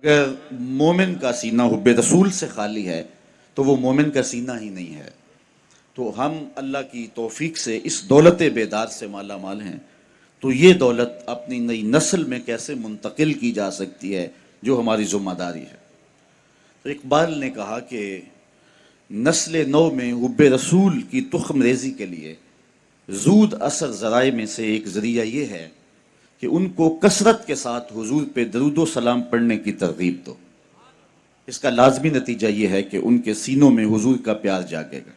اگر مومن کا سینہ حب رسول سے خالی ہے تو وہ مومن کا سینہ ہی نہیں ہے۔ تو ہم اللہ کی توفیق سے اس دولت بیدار سے مالا مال ہیں، تو یہ دولت اپنی نئی نسل میں کیسے منتقل کی جا سکتی ہے جو ہماری ذمہ داری ہے۔ تو اقبال نے کہا کہ نسل نو میں حب رسول کی تخم ریزی کے لیے زود اثر ذرائع میں سے ایک ذریعہ یہ ہے کہ ان کو کثرت کے ساتھ حضور پہ درود و سلام پڑھنے کی ترغیب دو۔ اس کا لازمی نتیجہ یہ ہے کہ ان کے سینوں میں حضور کا پیار جاگے گا۔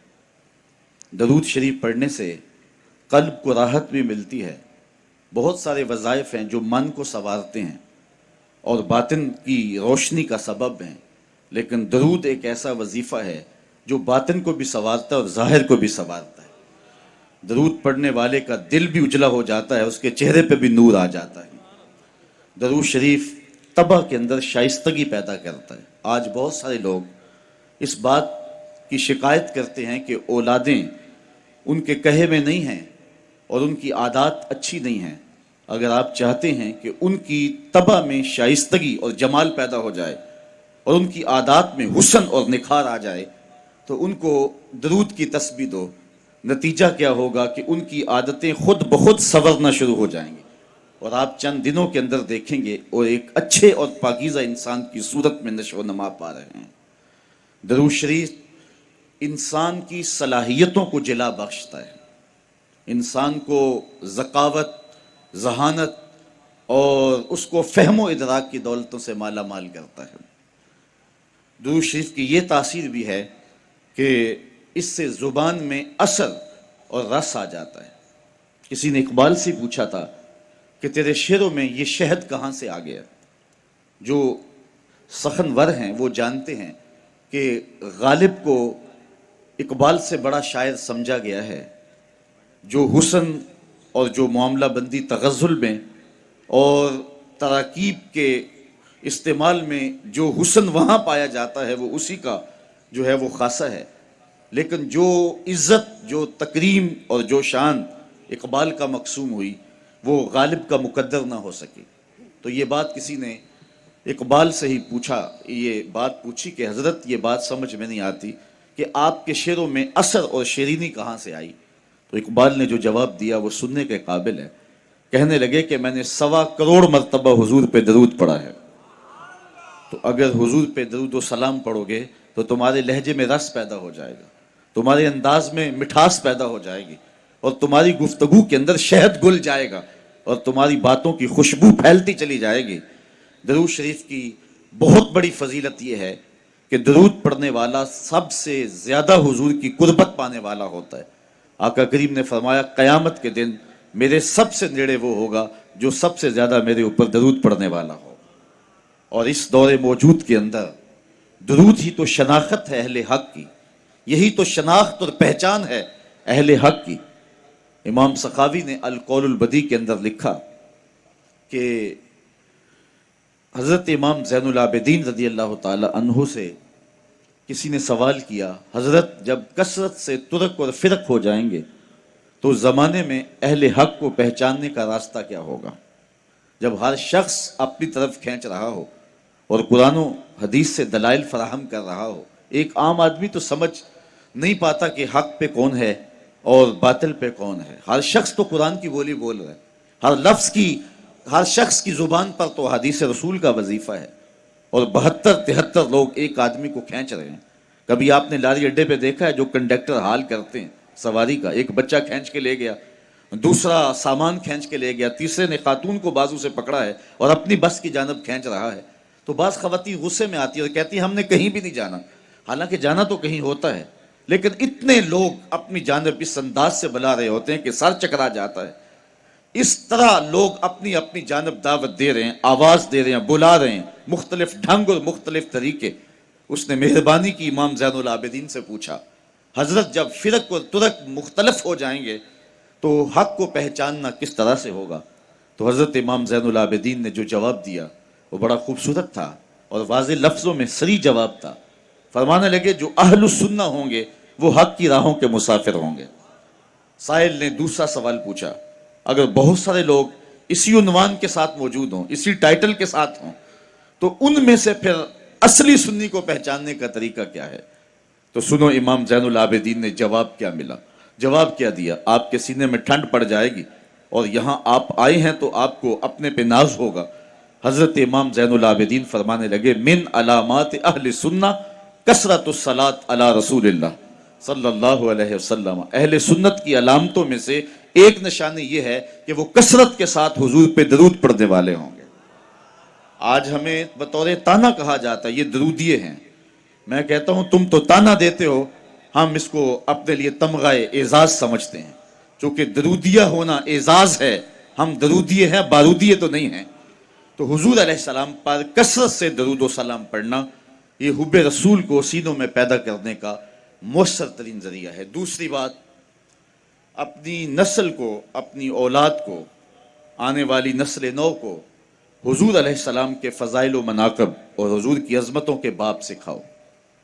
درود شریف پڑھنے سے قلب کو راحت بھی ملتی ہے۔ بہت سارے وظائف ہیں جو من کو سنوارتے ہیں اور باطن کی روشنی کا سبب ہیں، لیکن درود ایک ایسا وظیفہ ہے جو باطن کو بھی سنوارتا ہے اور ظاہر کو بھی سنوارتا ہے۔ درود پڑھنے والے کا دل بھی اجلا ہو جاتا ہے، اس کے چہرے پہ بھی نور آ جاتا ہے۔ درود شریف طبع کے اندر شائستگی پیدا کرتا ہے۔ آج بہت سارے لوگ اس بات کی شکایت کرتے ہیں کہ اولادیں ان کے کہے میں نہیں ہیں اور ان کی عادات اچھی نہیں ہیں۔ اگر آپ چاہتے ہیں کہ ان کی طبع میں شائستگی اور جمال پیدا ہو جائے اور ان کی عادات میں حسن اور نکھار آ جائے تو ان کو درود کی تسبیح دو۔ نتیجہ کیا ہوگا کہ ان کی عادتیں خود بخود سنورنا شروع ہو جائیں گی اور آپ چند دنوں کے اندر دیکھیں گے اور ایک اچھے اور پاکیزہ انسان کی صورت میں نشو و نما پا رہے ہیں۔ درود شریف انسان کی صلاحیتوں کو جلا بخشتا ہے، انسان کو ذکاوت، ذہانت اور اس کو فہم و ادراک کی دولتوں سے مالا مال کرتا ہے۔ درود شریف کی یہ تاثیر بھی ہے کہ اس سے زبان میں اثر اور رس آ جاتا ہے۔ کسی نے اقبال سے پوچھا تھا کہ تیرے شعروں میں یہ شہد کہاں سے آ گیا؟ جو سخنور ہیں وہ جانتے ہیں کہ غالب کو اقبال سے بڑا شاعر سمجھا گیا ہے، جو حسن اور جو معاملہ بندی تغزل میں اور تراکیب کے استعمال میں جو حسن وہاں پایا جاتا ہے وہ اسی کا جو ہے وہ خاصہ ہے، لیکن جو عزت، جو تکریم اور جو شان اقبال کا مقسوم ہوئی وہ غالب کا مقدر نہ ہو سکی۔ تو یہ بات کسی نے اقبال سے ہی پوچھا، یہ بات پوچھی کہ حضرت یہ بات سمجھ میں نہیں آتی کہ آپ کے شعروں میں اثر اور شیرینی کہاں سے آئی؟ تو اقبال نے جو جواب دیا وہ سننے کے قابل ہے۔ کہنے لگے کہ میں نے 1.25 کروڑ مرتبہ حضور پہ درود پڑھا ہے، تو اگر حضور پہ درود و سلام پڑھو گے تو تمہارے لہجے میں رس پیدا ہو جائے گا، تمہارے انداز میں مٹھاس پیدا ہو جائے گی اور تمہاری گفتگو کے اندر شہد گل جائے گا اور تمہاری باتوں کی خوشبو پھیلتی چلی جائے گی۔ درود شریف کی بہت بڑی فضیلت یہ ہے کہ درود پڑھنے والا سب سے زیادہ حضور کی قربت پانے والا ہوتا ہے۔ آقا کریم نے فرمایا قیامت کے دن میرے سب سے نیڑے وہ ہوگا جو سب سے زیادہ میرے اوپر درود پڑھنے والا ہو۔ اور اس دور موجود کے اندر درود ہی تو شناخت ہے اہل حق کی، یہی تو شناخت اور پہچان ہے اہل حق کی۔ امام سخاوی نے القول البدیع کے اندر لکھا کہ حضرت امام زین العابدین رضی اللہ تعالی عنہ سے کسی نے سوال کیا، حضرت جب کثرت سے ترک اور فرق ہو جائیں گے تو زمانے میں اہل حق کو پہچاننے کا راستہ کیا ہوگا؟ جب ہر شخص اپنی طرف کھینچ رہا ہو اور قرآن و حدیث سے دلائل فراہم کر رہا ہو، ایک عام آدمی تو سمجھ نہیں پاتا کہ حق پہ کون ہے اور باطل پہ کون ہے۔ ہر شخص تو قرآن کی بولی بول رہا ہے، ہر لفظ کی، ہر شخص کی زبان پر تو حدیث رسول کا وظیفہ ہے، اور 72-73 لوگ ایک آدمی کو کھینچ رہے ہیں۔ کبھی آپ نے لاری اڈے پہ دیکھا ہے جو کنڈکٹر حال کرتے ہیں سواری کا، ایک بچہ کھینچ کے لے گیا، دوسرا سامان کھینچ کے لے گیا، تیسرے نے خاتون کو بازو سے پکڑا ہے اور اپنی بس کی جانب کھینچ رہا ہے، تو بعض خواتین غصے میں آتی ہے اور کہتی ہیں ہم نے کہیں بھی نہیں جانا، حالانکہ جانا تو کہیں ہوتا ہے، لیکن اتنے لوگ اپنی جانب اس انداز سے بلا رہے ہوتے ہیں کہ سر چکرا جاتا ہے۔ اس طرح لوگ اپنی اپنی جانب دعوت دے رہے ہیں، آواز دے رہے ہیں، بلا رہے ہیں، مختلف ڈھنگ اور مختلف طریقے۔ اس نے مہربانی کی امام زین العابدین سے پوچھا، حضرت جب فرق اور ترک مختلف ہو جائیں گے تو حق کو پہچاننا کس طرح سے ہوگا؟ تو حضرت امام زین العابدین نے جو جواب دیا وہ بڑا خوبصورت تھا اور واضح لفظوں میں صریح جواب تھا۔ فرمانے لگے جو اہل السنہ ہوں گے وہ حق کی راہوں کے مسافر ہوں گے۔ سائل نے دوسرا سوال پوچھا، اگر بہت سارے لوگ اسی عنوان کے ساتھ موجود ہوں، اسی ٹائٹل کے ساتھ ہوں، تو ان میں سے پھر اصلی سنی کو پہچاننے کا طریقہ کیا ہے؟ تو سنو امام زین العابدین نے جواب کیا ملا، جواب کیا دیا۔ آپ کے سینے میں ٹھنڈ پڑ جائے گی اور یہاں آپ آئے ہیں تو آپ کو اپنے پہ ناز ہوگا۔ حضرت امام زین العابدین فرمانے لگے، من علامات اہل سنہ کثرت الصلاۃ علی رسول اللہ صلی اللہ علیہ وسلم۔ اہل سنت کی علامتوں میں سے ایک نشانی یہ ہے کہ وہ کثرت کے ساتھ حضور پہ درود پڑھنے والے ہوں گے۔ آج ہمیں بطور تانا کہا جاتا ہے یہ درودیے ہیں۔ میں کہتا ہوں تم تو تانا دیتے ہو، ہم اس کو اپنے لیے تمغہ اعزاز سمجھتے ہیں، چونکہ درودیہ ہونا اعزاز ہے، ہم درودیے ہیں، بارودیے تو نہیں ہیں۔ تو حضور علیہ السلام پر کثرت سے درود و سلام پڑھنا یہ حب رسول کو سینوں میں پیدا کرنے کا مؤثر ترین ذریعہ ہے۔ دوسری بات، اپنی نسل کو، اپنی اولاد کو، آنے والی نسل نو کو حضور علیہ السلام کے فضائل و مناقب اور حضور کی عظمتوں کے باب سکھاؤ،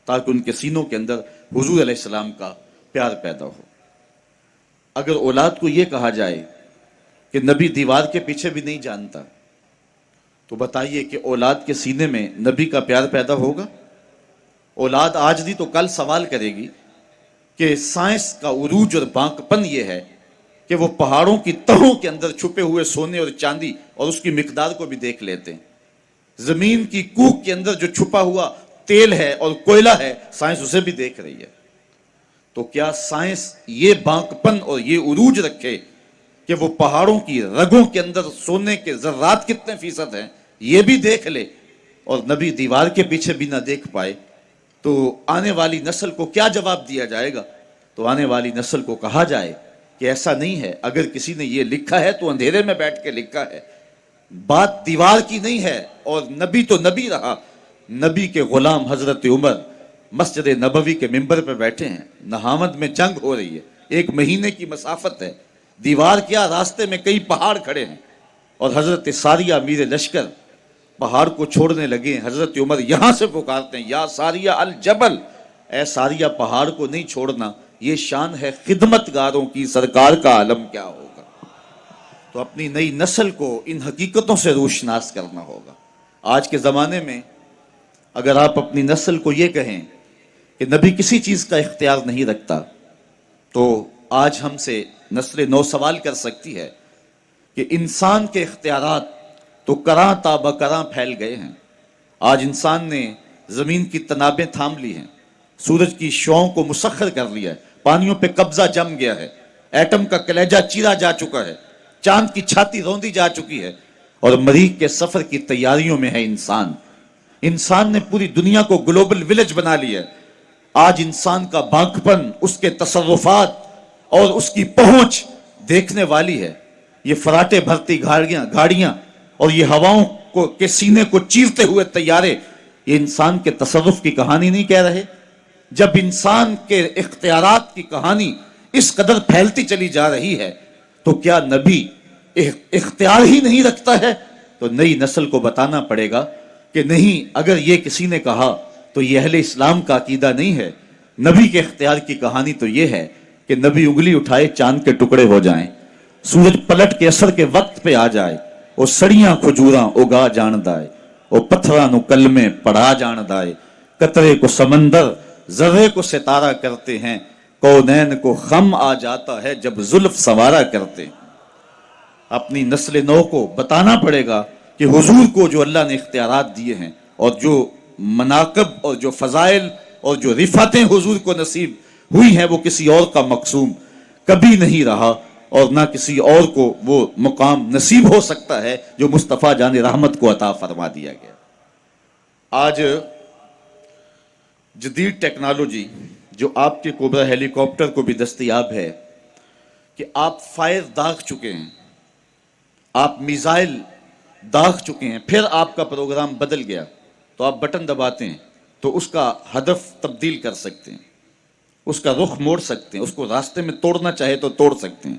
تاکہ ان کے سینوں کے اندر حضور علیہ السلام کا پیار پیدا ہو۔ اگر اولاد کو یہ کہا جائے کہ نبی دیوار کے پیچھے بھی نہیں جانتا، تو بتائیے کہ اولاد کے سینے میں نبی کا پیار پیدا ہوگا؟ اولاد آج نہیں تو کل سوال کرے گی کہ سائنس کا عروج اور بانک پن یہ ہے کہ وہ پہاڑوں کی تہوں کے اندر چھپے ہوئے سونے اور چاندی اور اس کی مقدار کو بھی دیکھ لیتے ہیں۔ زمین کی کوکھ کے اندر جو چھپا ہوا تیل ہے اور کوئلہ ہے، سائنس اسے بھی دیکھ رہی ہے۔ تو کیا سائنس یہ بانک پن اور یہ عروج رکھے کہ وہ پہاڑوں کی رگوں کے اندر سونے کے ذرات کتنے فیصد ہیں یہ بھی دیکھ لے، اور نبی دیوار کے پیچھے بھی نہ دیکھ پائے؟ تو آنے والی نسل کو کیا جواب دیا جائے گا؟ تو آنے والی نسل کو کہا جائے کہ ایسا نہیں ہے، اگر کسی نے یہ لکھا ہے تو اندھیرے میں بیٹھ کے لکھا ہے، بات دیوار کی نہیں ہے، اور نبی تو نبی رہا۔ نبی کے غلام حضرت عمر مسجد نبوی کے ممبر پہ بیٹھے ہیں، نہاوند میں جنگ ہو رہی ہے، 1 مہینے کی مسافت ہے، دیوار کیا، راستے میں کئی پہاڑ کھڑے ہیں، اور حضرت ساریہ امیر لشکر پہاڑ کو چھوڑنے لگے ہیں۔ حضرت عمر یہاں سے پکارتے ہیں، یا ساریہ الجبل، اے ساریہ پہاڑ کو نہیں چھوڑنا، یہ شان ہے خدمتگاروں کی، سرکار کا عالم کیا ہوگا۔ تو اپنی نئی نسل کو ان حقیقتوں سے روشناس کرنا ہوگا۔ آج کے زمانے میں اگر آپ اپنی نسل کو یہ کہیں کہ نبی کسی چیز کا اختیار نہیں رکھتا، تو آج ہم سے نسل نو سوال کر سکتی ہے کہ انسان کے اختیارات تو کراں تا بکراں پھیل گئے ہیں۔ آج انسان نے زمین کی تنابیں تھام لی ہیں، سورج کی شعاؤں کو مسخر کر لیا ہے، پانیوں پہ قبضہ جم گیا ہے، ایٹم کا کلیجہ چیرا جا چکا ہے، چاند کی چھاتی روندی جا چکی ہے، اور مریخ کے سفر کی تیاریوں میں ہے انسان۔ انسان نے پوری دنیا کو گلوبل ولیج بنا لیا ہے۔ آج انسان کا بانکپن، اس کے تصرفات اور اس کی پہنچ دیکھنے والی ہے۔ یہ فراٹے بھرتی گاڑیاں اور یہ ہواؤں کے سینے کو چیرتے ہوئے طیارے، یہ انسان کے تصرف کی کہانی نہیں کہہ رہے؟ جب انسان کے اختیارات کی کہانی اس قدر پھیلتی چلی جا رہی ہے، تو کیا نبی اختیار ہی نہیں رکھتا ہے؟ تو نئی نسل کو بتانا پڑے گا کہ نہیں، اگر یہ کسی نے کہا تو یہ اہل اسلام کا عقیدہ نہیں ہے۔ نبی کے اختیار کی کہانی تو یہ ہے کہ نبی انگلی اٹھائے چاند کے ٹکڑے ہو جائیں، سورج پلٹ کے اثر کے وقت پہ آ جائے، وہ سڑیاں کھجوراں اگا جان دائے، وہ پتھراں نو کلمے پڑھا جان دائے، قطرے کو سمندر ذرے کو ستارہ کرتے ہیں، کونین کو خم آ جاتا ہے جب زلف سوارا کرتے ہیں۔ اپنی نسل نو کو بتانا پڑے گا کہ حضور کو جو اللہ نے اختیارات دیے ہیں، اور جو مناقب اور جو فضائل اور جو رفعتیں حضور کو نصیب ہوئی ہیں، وہ کسی اور کا مقسوم کبھی نہیں رہا، اور نہ کسی اور کو وہ مقام نصیب ہو سکتا ہے جو مصطفیٰ جان رحمت کو عطا فرما دیا گیا۔ آج جدید ٹیکنالوجی جو آپ کے کوبرا ہیلی کاپٹر کو بھی دستیاب ہے کہ آپ فائر داغ چکے ہیں، آپ میزائل داغ چکے ہیں، پھر آپ کا پروگرام بدل گیا تو آپ بٹن دباتے ہیں تو اس کا ہدف تبدیل کر سکتے ہیں، اس کا رخ موڑ سکتے ہیں، اس کو راستے میں توڑنا چاہے تو توڑ سکتے ہیں۔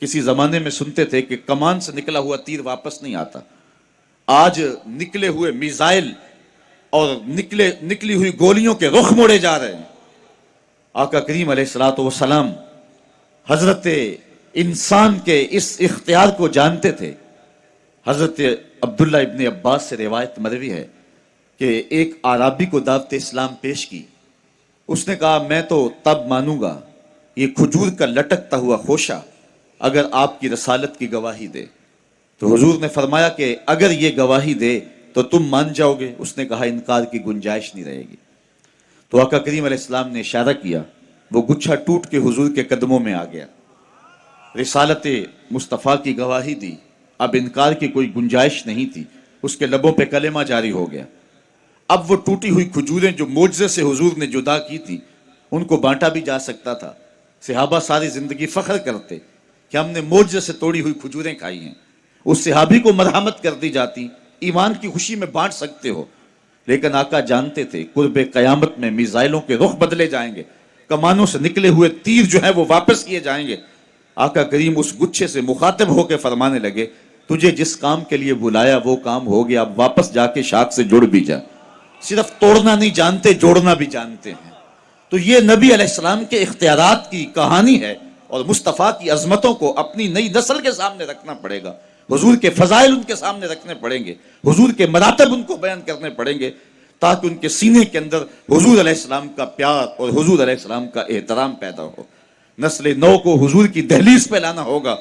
کسی زمانے میں سنتے تھے کہ کمان سے نکلا ہوا تیر واپس نہیں آتا، آج نکلے ہوئے میزائل اور نکلی ہوئی گولیوں کے رخ موڑے جا رہے ہیں۔ آقا کریم علیہ الصلوۃ والسلام حضرت انسان کے اس اختیار کو جانتے تھے حضرت عبداللہ ابن عباس سے روایت مروی ہے کہ ایک اعرابی کو دعوت اسلام پیش کی. اس نے کہا میں تو تب مانوں گا یہ کھجور کا لٹکتا ہوا خوشہ اگر آپ کی رسالت کی گواہی دے. تو حضور نے فرمایا کہ اگر یہ گواہی دے تو تم مان جاؤ گے؟ اس نے کہا انکار کی گنجائش نہیں رہے گی. تو آقا کریم علیہ السلام نے اشارہ کیا، وہ گچھا ٹوٹ کے حضور کے قدموں میں آ گیا. رسالت مصطفیٰ کی گواہی دی، اب انکار کی کوئی گنجائش نہیں تھی. اس کے لبوں پہ کلمہ جاری ہو گیا. اب وہ ٹوٹی ہوئی کھجوریں جو معجزے سے حضور نے جدا کی تھی ان کو بانٹا بھی جا سکتا تھا. صحابہ ساری زندگی فخر کرتے کہ ہم نے معجزے سے توڑی ہوئی کھجوریں کھائی ہیں. اس صحابی کو مرحمت کر دی جاتی، ایمان کی خوشی میں بانٹ سکتے ہو. لیکن آقا جانتے تھے قرب قیامت میں میزائلوں کے رخ بدلے جائیں گے، کمانوں سے نکلے ہوئے تیر جو ہیں وہ واپس کیے جائیں گے. آقا کریم اس گچھے سے مخاطب ہو کے فرمانے لگے تجھے جس کام کے لیے بلایا وہ کام ہو گیا، اب واپس جا کے شاخ سے جڑ بھی جا. صرف توڑنا نہیں جانتے، جوڑنا بھی جانتے ہیں. تو یہ نبی علیہ السلام کے اختیارات کی کہانی ہے اور مصطفیٰ کی عظمتوں کو اپنی نئی نسل کے سامنے رکھنا پڑے گا. حضور کے فضائل ان کے سامنے رکھنے پڑیں گے، حضور کے مراتب ان کو بیان کرنے پڑیں گے تاکہ ان کے سینے کے اندر حضور علیہ السلام کا پیار اور حضور علیہ السلام کا احترام پیدا ہو. نسل نو کو حضور کی دہلیز پہ لانا ہوگا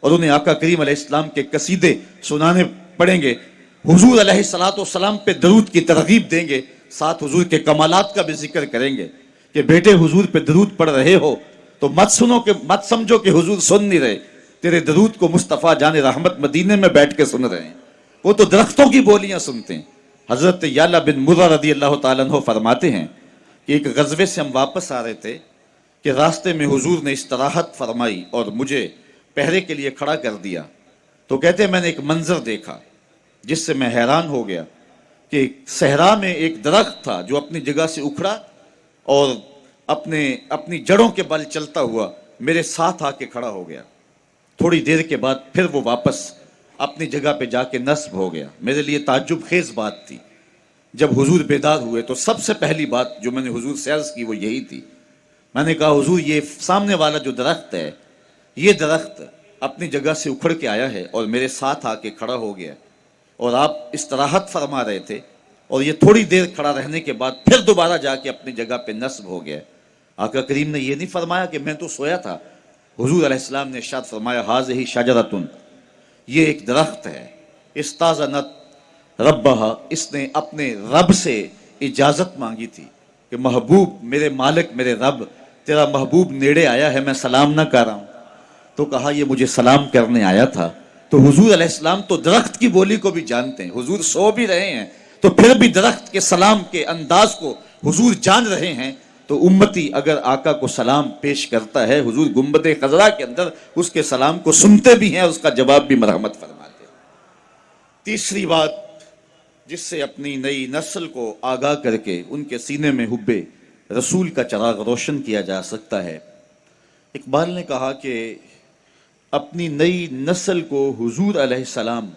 اور انہیں آقا کریم علیہ السلام کے قصیدے سنانے پڑیں گے. حضور علیہ السلام پہ درود کی ترغیب دیں گے، ساتھ حضور کے کمالات کا بھی ذکر کریں گے کہ بیٹے حضور پہ درود پڑھ رہے ہو تو مت سمجھو کہ حضور سن نہیں رہے، تیرے درود کو مصطفیٰ جان رحمت مدینے میں بیٹھ کے سن رہے ہیں. وہ تو درختوں کی بولیاں سنتے ہیں. حضرت یعلا بن مرہ رضی اللہ تعالیٰ عنہ فرماتے ہیں کہ ایک غزوے سے ہم واپس آ رہے تھے کہ راستے میں حضور نے استراحت فرمائی اور مجھے پہرے کے لیے کھڑا کر دیا. تو کہتے ہیں میں نے ایک منظر دیکھا جس سے میں حیران ہو گیا کہ صحرا میں ایک درخت تھا جو اپنی جگہ سے اکھڑا اور اپنی جڑوں کے بل چلتا ہوا میرے ساتھ آ کے کھڑا ہو گیا. تھوڑی دیر کے بعد پھر وہ واپس اپنی جگہ پہ جا کے نصب ہو گیا. میرے لیے تعجب خیز بات تھی. جب حضور بیدار ہوئے تو سب سے پہلی بات جو میں نے حضور سے عرض کی وہ یہی تھی. میں نے کہا حضور یہ سامنے والا جو درخت ہے یہ درخت اپنی جگہ سے اکھڑ کے آیا ہے اور میرے ساتھ آ کے کھڑا ہو گیا اور آپ استراحت فرما رہے تھے اور یہ تھوڑی دیر کھڑا رہنے کے بعد پھر دوبارہ جا کے اپنی جگہ پہ نصب ہو گیا. آقا کریم نے یہ نہیں فرمایا کہ میں تو سویا تھا. حضور علیہ السلام نے ارشاد فرمایا ھذہ شجرۃ، یہ ایک درخت ہے، استاذنت ربھا، اس نے اپنے رب سے اجازت مانگی تھی کہ محبوب میرے مالک میرے رب تیرا محبوب نیڑے آیا ہے، میں سلام نہ کر رہا ہوں. تو کہا یہ مجھے سلام کرنے آیا تھا. تو حضور علیہ السلام تو درخت کی بولی کو بھی جانتے ہیں. حضور سو بھی رہے ہیں تو پھر بھی درخت کے سلام کے انداز کو حضور جان رہے ہیں. تو امتی اگر آقا کو سلام پیش کرتا ہے حضور گنبد خضرا کے اندر اس کے سلام کو سنتے بھی ہیں، اس کا جواب بھی مرحمت فرماتے ہیں. تیسری بات جس سے اپنی نئی نسل کو آگاہ کر کے ان کے سینے میں حب رسول کا چراغ روشن کیا جا سکتا ہے. اقبال نے کہا کہ اپنی نئی نسل کو حضور علیہ السلام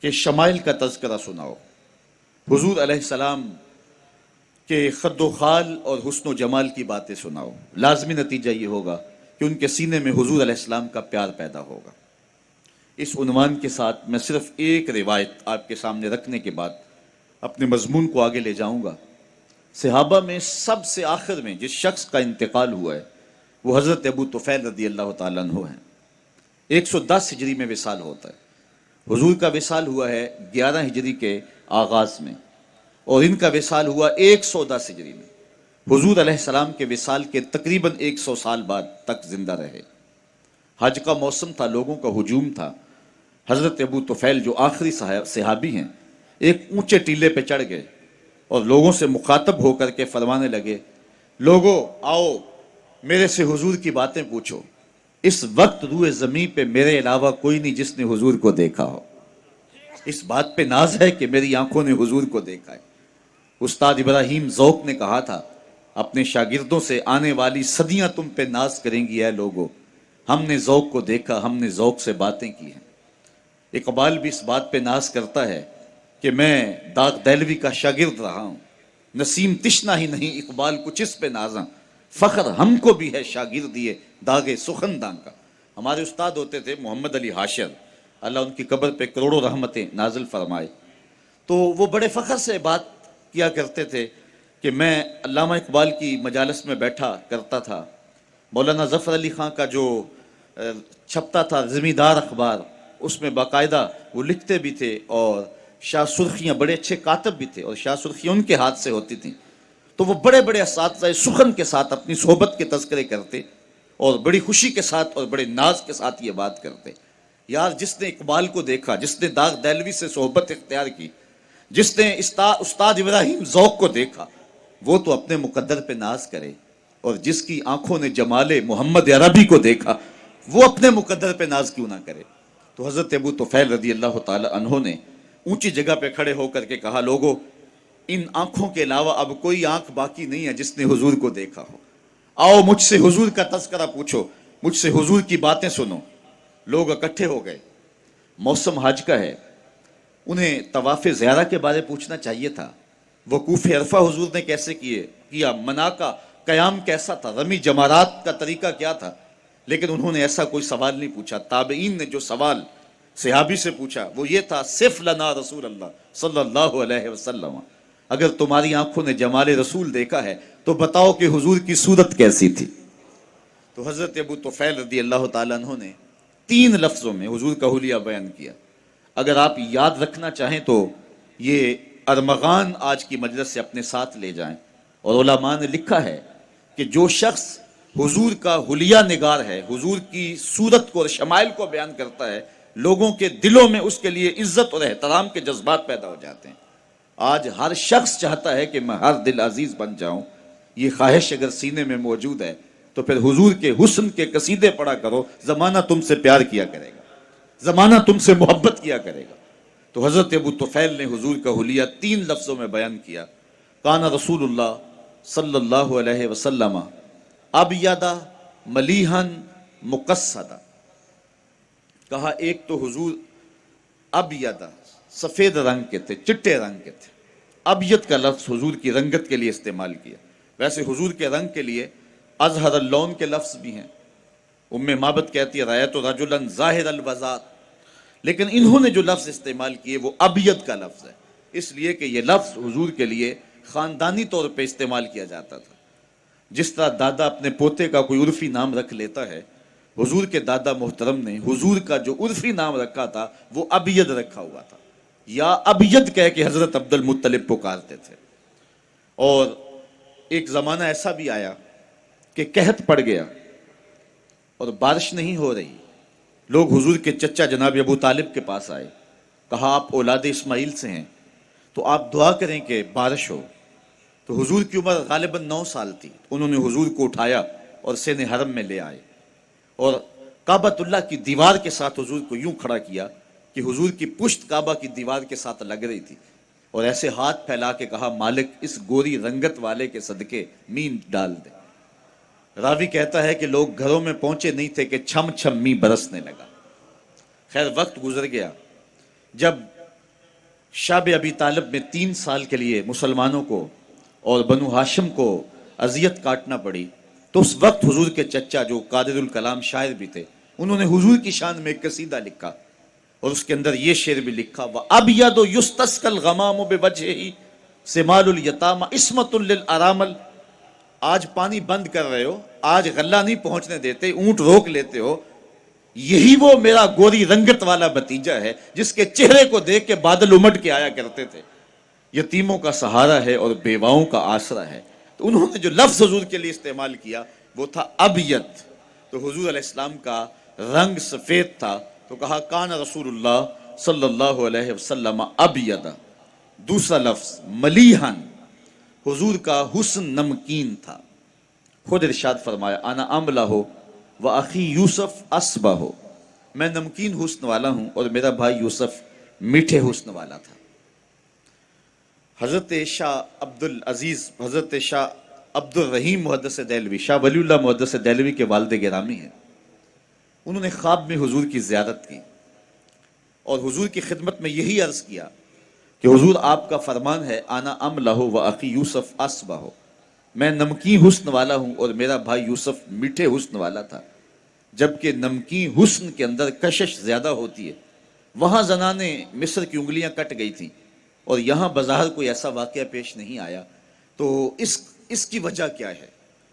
کے شمائل کا تذکرہ سناؤ، حضور علیہ السلام کہ خد و خال اور حسن و جمال کی باتیں سناؤ. لازمی نتیجہ یہ ہوگا کہ ان کے سینے میں حضور علیہ السلام کا پیار پیدا ہوگا. اس عنوان کے ساتھ میں صرف ایک روایت آپ کے سامنے رکھنے کے بعد اپنے مضمون کو آگے لے جاؤں گا. صحابہ میں سب سے آخر میں جس شخص کا انتقال ہوا ہے وہ حضرت ابو طفیل رضی اللہ تعالیٰ عنہ ہیں. 110 ہجری میں وصال ہوتا ہے. حضور کا وصال ہوا ہے 11 ہجری کے آغاز میں اور ان کا وصال ہوا 110 ہجری میں. حضور علیہ السلام کے وصال کے تقریباً 100 سال بعد تک زندہ رہے. حج کا موسم تھا، لوگوں کا ہجوم تھا. حضرت ابو طفیل جو آخری صحابی ہیں ایک اونچے ٹیلے پہ چڑھ گئے اور لوگوں سے مخاطب ہو کر کے فرمانے لگے لوگو آؤ میرے سے حضور کی باتیں پوچھو. اس وقت روئے زمین پہ میرے علاوہ کوئی نہیں جس نے حضور کو دیکھا ہو. اس بات پہ ناز ہے کہ میری آنکھوں نے حضور کو دیکھا ہے. استاد ابراہیم ذوق نے کہا تھا اپنے شاگردوں سے آنے والی صدیاں تم پہ ناز کریں گی اے لوگو، ہم نے ذوق کو دیکھا، ہم نے ذوق سے باتیں کی ہیں. اقبال بھی اس بات پہ ناز کرتا ہے کہ میں داغ دہلوی کا شاگرد رہا ہوں. نسیم تشنا ہی نہیں اقبال کچھ اس پہ نازاں، فخر ہم کو بھی ہے شاگردیے داغ سخنداں کا. ہمارے استاد ہوتے تھے محمد علی حاشر، اللہ ان کی قبر پہ کروڑوں رحمتیں نازل فرمائے۔ تو وہ بڑے فخر سے بات کیا کرتے تھے کہ میں علامہ اقبال کی مجالس میں بیٹھا کرتا تھا، مولانا ظفر علی خان کا جو چھپتا تھا زمیندار اخبار، اس میں باقاعدہ وہ لکھتے بھی تھے، اور شاہ سرخیاں، بڑے اچھے کاتب بھی تھے، اور شاہ سرخیاں ان کے ہاتھ سے ہوتی تھیں۔ تو وہ بڑے بڑے اساتذہ سخن کے ساتھ اپنی صحبت کے تذکرے کرتے، اور بڑی خوشی کے ساتھ اور بڑے ناز کے ساتھ یہ بات کرتے، یار جس نے اقبال کو دیکھا، جس نے داغ دہلوی سے صحبت اختیار کی، جس نے استاد ابراہیم ذوق کو دیکھا، وہ تو اپنے مقدر پہ ناز کرے، اور جس کی آنکھوں نے جمال محمد عربی کو دیکھا، وہ اپنے مقدر پہ ناز کیوں نہ کرے۔ تو حضرت ابو طفیل رضی اللہ تعالی عنہ نے اونچی جگہ پہ کھڑے ہو کر کے کہا، لوگوں، ان آنکھوں کے علاوہ اب کوئی آنکھ باقی نہیں ہے جس نے حضور کو دیکھا ہو، آؤ مجھ سے حضور کا تذکرہ پوچھو، مجھ سے حضور کی باتیں سنو۔ لوگ اکٹھے ہو گئے، موسم حج کا ہے، انہیں طواف زیارہ کے بارے پوچھنا چاہیے تھا، وقوف عرفہ حضور نے کیسے کیا، منا کا قیام کیسا تھا، رمی جمارات کا طریقہ کیا تھا، لیکن انہوں نے ایسا کوئی سوال نہیں پوچھا۔ تابعین نے جو سوال صحابی سے پوچھا وہ یہ تھا، صف لنا رسول اللہ صلی اللہ علیہ وسلم، اگر تمہاری آنکھوں نے جمال رسول دیکھا ہے تو بتاؤ کہ حضور کی صورت کیسی تھی۔ تو حضرت ابو طفیل رضی اللہ تعالیٰ عنہ نے 3 لفظوں میں حضور کا حلیہ بیان کیا۔ اگر آپ یاد رکھنا چاہیں تو یہ ارمغان آج کی مجلس سے اپنے ساتھ لے جائیں، اور علماء نے لکھا ہے کہ جو شخص حضور کا حلیہ نگار ہے، حضور کی صورت کو اور شمائل کو بیان کرتا ہے، لوگوں کے دلوں میں اس کے لیے عزت اور احترام کے جذبات پیدا ہو جاتے ہیں۔ آج ہر شخص چاہتا ہے کہ میں ہر دل عزیز بن جاؤں، یہ خواہش اگر سینے میں موجود ہے تو پھر حضور کے حسن کے قصیدے پڑھا کرو، زمانہ تم سے پیار کیا کرے گا، زمانہ تم سے محبت کیا کرے گا۔ تو حضرت ابو طفیل نے حضور کا حلیہ 3 لفظوں میں بیان کیا، کان رسول اللہ صلی اللہ علیہ وسلم ابیض ملیحا مقصدا، کہا ایک تو حضور ابیض سفید رنگ کے تھے، چٹے رنگ کے تھے۔ ابیض کا لفظ حضور کی رنگت کے لیے استعمال کیا، ویسے حضور کے رنگ کے لیے ازہر اللون کے لفظ بھی ہیں، ام معبد کہتی ہے رایت رجلا ظاہر البذات، لیکن انہوں نے جو لفظ استعمال کیے وہ ابیض کا لفظ ہے، اس لیے کہ یہ لفظ حضور کے لیے خاندانی طور پہ استعمال کیا جاتا تھا۔ جس طرح دادا اپنے پوتے کا کوئی عرفی نام رکھ لیتا ہے، حضور کے دادا محترم نے حضور کا جو عرفی نام رکھا تھا وہ ابیض رکھا ہوا تھا، یا ابیض کہہ کے حضرت عبد المطلب پکارتے تھے۔ اور ایک زمانہ ایسا بھی آیا کہ قحط پڑ گیا اور بارش نہیں ہو رہی، لوگ حضور کے چچا جناب ابو طالب کے پاس آئے، کہا آپ اولاد اسماعیل سے ہیں تو آپ دعا کریں کہ بارش ہو۔ تو حضور کی عمر غالباً 9 سال تھی، انہوں نے حضور کو اٹھایا اور سین حرم میں لے آئے، اور کعبۃ اللہ کی دیوار کے ساتھ حضور کو یوں کھڑا کیا کہ حضور کی پشت کعبہ کی دیوار کے ساتھ لگ رہی تھی، اور ایسے ہاتھ پھیلا کے کہا مالک اس گوری رنگت والے کے صدقے مین ڈال دے۔ راوی کہتا ہے کہ لوگ گھروں میں پہنچے نہیں تھے کہ چھم چھم می برسنے لگا۔ خیر وقت گزر گیا، جب شاب ابی طالب میں 3 سال کے لیے مسلمانوں کو اور بنو ہاشم کو اذیت کاٹنا پڑی، تو اس وقت حضور کے چچا جو قادر الکلام شاعر بھی تھے، انہوں نے حضور کی شان میں ایک قصیدہ لکھا، اور اس کے اندر یہ شعر بھی لکھا، وَأَبْيَضُ يُسْتَسْقَى الْغَمَامُ بِوَجْهِهِ سِمَالُ الْيَتَامَى عِصْمَةٌ لِلْأَرَامِلِ۔ آج پانی بند کر رہے ہو، آج غلہ نہیں پہنچنے دیتے، اونٹ روک لیتے ہو، یہی وہ میرا گوری رنگت والا بھتیجا ہے جس کے چہرے کو دیکھ کے بادل امٹ کے آیا کرتے تھے، یتیموں کا سہارا ہے اور بیواؤں کا آسرا ہے۔ تو انہوں نے جو لفظ حضور کے لیے استعمال کیا وہ تھا ابیض، تو حضور علیہ السلام کا رنگ سفید تھا، تو کہا کان رسول اللہ صلی اللہ علیہ وسلم ابیض۔ دوسرا لفظ ملیحن، حضور کا حسن نمکین تھا، خود ارشاد فرمایا انا املہ و اخی یوسف اسبہ، میں نمکین حسن والا ہوں اور میرا بھائی یوسف میٹھے حسن والا تھا۔ حضرت شاہ عبد العزیز، حضرت شاہ عبد الرحیم محدث دہلوی، شاہ ولی اللہ محدث دہلوی کے والد گرامی ہیں، انہوں نے خواب میں حضور کی زیارت کی اور حضور کی خدمت میں یہی عرض کیا کہ حضور آپ کا فرمان ہے انا املہ و اخی یوسف اسبہ، میں نمکین حسن والا ہوں اور میرا بھائی یوسف میٹھے حسن والا تھا، جبکہ نمکین حسن کے اندر کشش زیادہ ہوتی ہے وہاں زنانِ مصر کی انگلیاں کٹ گئی تھیں اور یہاں بظاہر کوئی ایسا واقعہ پیش نہیں آیا، تو اس کی وجہ کیا ہے؟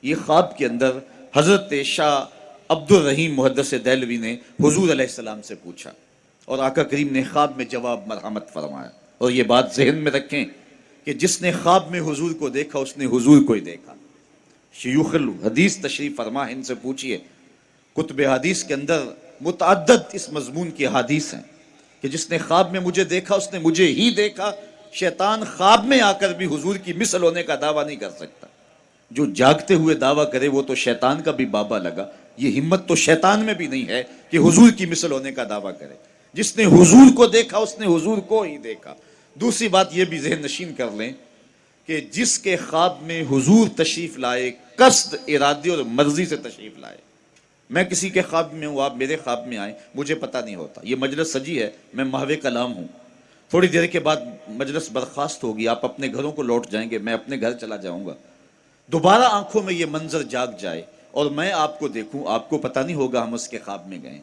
یہ خواب کے اندر حضرت شاہ عبد الرحیم محدث دہلوی نے حضور علیہ السلام سے پوچھا اور آقا کریم نے خواب میں جواب مرحمت فرمایا. اور یہ بات ذہن میں رکھیں کہ جس نے خواب میں حضور کو دیکھا اس نے حضور کو ہی دیکھا. شیوخ الحدیث تشریف فرما، ان سے پوچھئے، کتب حدیث کے اندر متعدد اس مضمون کی حدیث ہیں کہ جس نے خواب میں مجھے دیکھا اس نے مجھے ہی دیکھا. شیطان خواب میں آ کر بھی حضور کی مثل ہونے کا دعویٰ نہیں کر سکتا. جو جاگتے ہوئے دعویٰ کرے وہ تو شیطان کا بھی بابا لگا. یہ ہمت تو شیطان میں بھی نہیں ہے کہ حضور کی مثل ہونے کا دعویٰ کرے. جس نے حضور کو دیکھا اس نے حضور کو ہی دیکھا. دوسری بات یہ بھی ذہن نشین کر لیں کہ جس کے خواب میں حضور تشریف لائے، قصد، ارادے اور مرضی سے تشریف لائے. میں کسی کے خواب میں ہوں، آپ میرے خواب میں آئیں، مجھے پتہ نہیں ہوتا. یہ مجلس سجی ہے، میں محو کلام ہوں. تھوڑی دیر کے بعد مجلس برخاست ہوگی، آپ اپنے گھروں کو لوٹ جائیں گے، میں اپنے گھر چلا جاؤں گا. دوبارہ آنکھوں میں یہ منظر جاگ جائے اور میں آپ کو دیکھوں، آپ کو پتہ نہیں ہوگا ہم اس کے خواب میں گئے.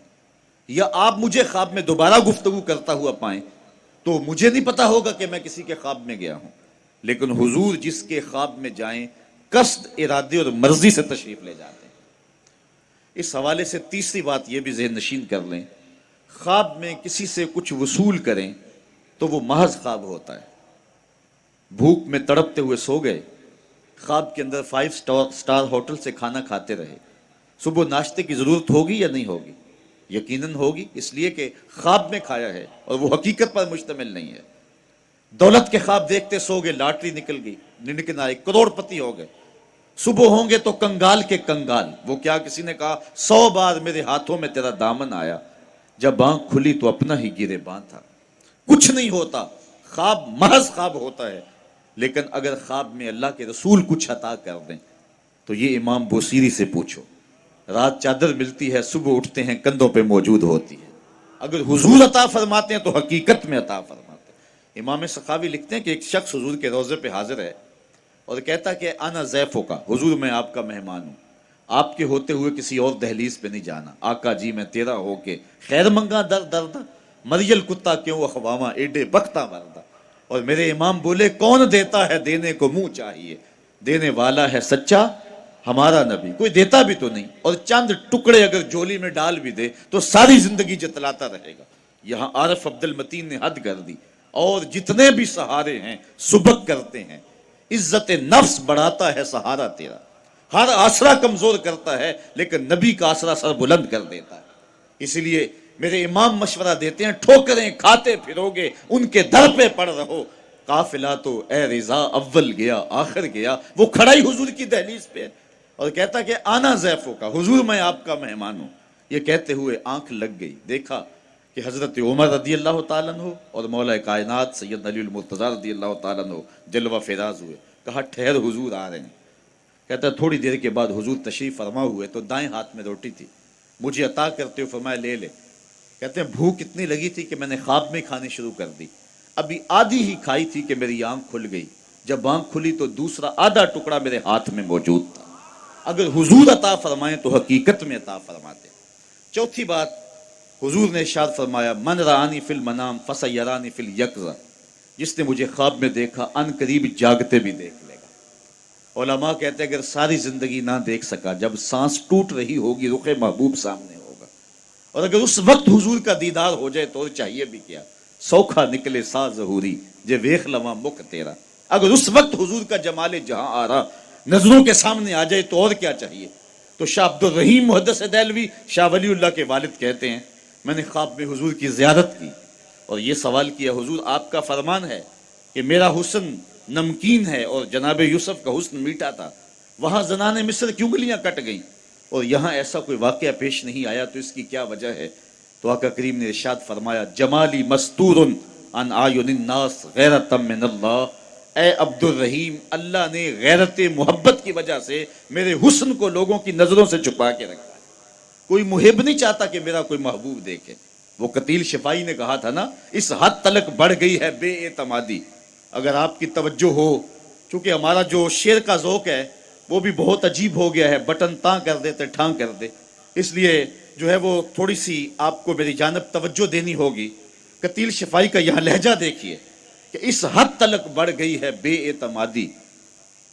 یا آپ مجھے خواب میں دوبارہ گفتگو کرتا ہوا پائیں تو مجھے نہیں پتا ہوگا کہ میں کسی کے خواب میں گیا ہوں. لیکن حضور جس کے خواب میں جائیں قصد، ارادے اور مرضی سے تشریف لے جاتے ہیں. اس حوالے سے تیسری بات یہ بھی ذہن نشین کر لیں، خواب میں کسی سے کچھ وصول کریں تو وہ محض خواب ہوتا ہے. بھوک میں تڑپتے ہوئے سو گئے، خواب کے اندر 5 سٹار ہوٹل سے کھانا کھاتے رہے، صبح ناشتے کی ضرورت ہوگی یا نہیں ہوگی؟ یقیناً ہوگی، اس لیے کہ خواب میں کھایا ہے اور وہ حقیقت پر مشتمل نہیں ہے. دولت کے خواب دیکھتے سو گئے، لاٹری نکل گئی، نکل آئے، کروڑ پتی ہو گئے. صبح ہوں گے تو کنگال کے کنگال. وہ کیا، کسی نے کہا 100 بار میرے ہاتھوں میں تیرا دامن آیا، جب آنکھ کھلی تو اپنا ہی گرے بان تھا. کچھ نہیں ہوتا، خواب محض خواب ہوتا ہے. لیکن اگر خواب میں اللہ کے رسول کچھ عطا کر دیں تو یہ امام بوسیری سے پوچھو، رات چادر ملتی ہے، صبح اٹھتے ہیں کندھوں پہ موجود ہوتی ہے. اگر حضور عطا فرماتے ہیں تو حقیقت میں عطا فرماتے ہیں. امام سخاوی لکھتے ہیں کہ ایک شخص حضور کے روضے پہ حاضر ہے اور کہتا کہ انا ضیفوں کا، حضور میں آپ کا مہمان ہوں، آپ کے ہوتے ہوئے کسی اور دہلیز پہ نہیں جانا. آقا جی میں تیرا ہو کے خیر منگا در دردہ، مریل کتا کیوں اخواما ایڈے بختہ مردہ. اور میرے امام بولے کون دیتا ہے دینے کو منہ چاہیے، دینے والا ہے سچا ہمارا نبی. کوئی دیتا بھی تو نہیں، اور چند ٹکڑے اگر جولی میں ڈال بھی دے تو ساری زندگی جتلاتا رہے گا. یہاں عارف عبد المتین نے حد کر دی. اور جتنے بھی سہارے ہیں سبک کرتے ہیں. عزت نفس بڑھاتا ہے سہارا تیرا، ہر آسرا کمزور کرتا ہے لیکن نبی کا آسرا سر بلند کر دیتا ہے. اس لیے میرے امام مشورہ دیتے ہیں ٹھوکریں کھاتے پھرو گے ان کے در پہ پڑ رہو. قافلہ تو اے رضا اول گیا آخر گیا. وہ کھڑا ہی حضور کی دہلیز پہ اور کہتا کہ آنا ضیفوں کا، حضور میں آپ کا مہمان ہوں. یہ کہتے ہوئے آنکھ لگ گئی، دیکھا کہ حضرت عمر رضی اللہ تعالیٰ عنہ اور مولا کائنات سید علی المرتضیٰ رضی اللہ تعالیٰ عنہ جلوہ فراز ہوئے. کہا ٹھہر حضور آ رہے ہیں. کہتا تھوڑی دیر کے بعد حضور تشریف فرما ہوئے تو دائیں ہاتھ میں روٹی تھی، مجھے عطا کرتے ہوئے فرمایا لے لے. کہتے ہیں بھوک اتنی لگی تھی کہ میں نے خواب میں کھانی شروع کر دی. ابھی آدھی ہی کھائی تھی کہ میری آنکھ کھل گئی. جب آنکھ کھلی تو دوسرا آدھا ٹکڑا میرے ہاتھ میں موجود تھا. اگر حضور عطا فرمائیں تو حقیقت میں عطا فرماتے. چوتھی بات، حضور نے ارشاد فرمایا من رآنی فی المنام فسیرانی فی الیقظہ، جس نے مجھے خواب میں دیکھا ان قریب جاگتے بھی دیکھ لے گا. علماء کہتے ہیں اگر ساری زندگی نہ دیکھ سکا، جب سانس ٹوٹ رہی ہوگی رخ محبوب سامنے ہوگا. اور اگر اس وقت حضور کا دیدار ہو جائے تو چاہیے بھی کیا، سوکھا نکلے سا ظہوری جے ویخ لواں مکھ تیرا. اگر اس وقت حضور کا جمال جہاں آ رہا نظروں کے سامنے آ جائے تو اور کیا چاہیے. تو شاہ عبد الرحیم محدث دہلوی شاہ ولی اللہ کے والد کہتے ہیں میں نے خواب میں حضور کی زیارت کی اور یہ سوال کیا حضور آپ کا فرمان ہے کہ میرا حسن نمکین ہے اور جناب یوسف کا حسن میٹھا تھا، وہاں زنان مصر کی انگلیاں کٹ گئیں اور یہاں ایسا کوئی واقعہ پیش نہیں آیا، تو اس کی کیا وجہ ہے؟ تو آقا کریم نے ارشاد فرمایا جمالی مستور عن اعین الناس غیرۃ من اللہ. اے عبد الرحیم، اللہ نے غیرت محبت کی وجہ سے میرے حسن کو لوگوں کی نظروں سے چھپا کے رکھا ہے. کوئی محب نہیں چاہتا کہ میرا کوئی محبوب دیکھے. وہ قتیل شفائی نے کہا تھا نا اس حد تلک بڑھ گئی ہے بے اعتمادی. اگر آپ کی توجہ ہو، چونکہ ہمارا جو شعر کا ذوق ہے وہ بھی بہت عجیب ہو گیا ہے، بٹن تاں کر دیتے ٹھاں کر دے، اس لیے جو ہے وہ تھوڑی سی آپ کو میری جانب توجہ دینی ہوگی. کتیل شفائی کا یہاں لہجہ دیکھیے کہ اس حد تلک بڑھ گئی ہے بے اعتمادی،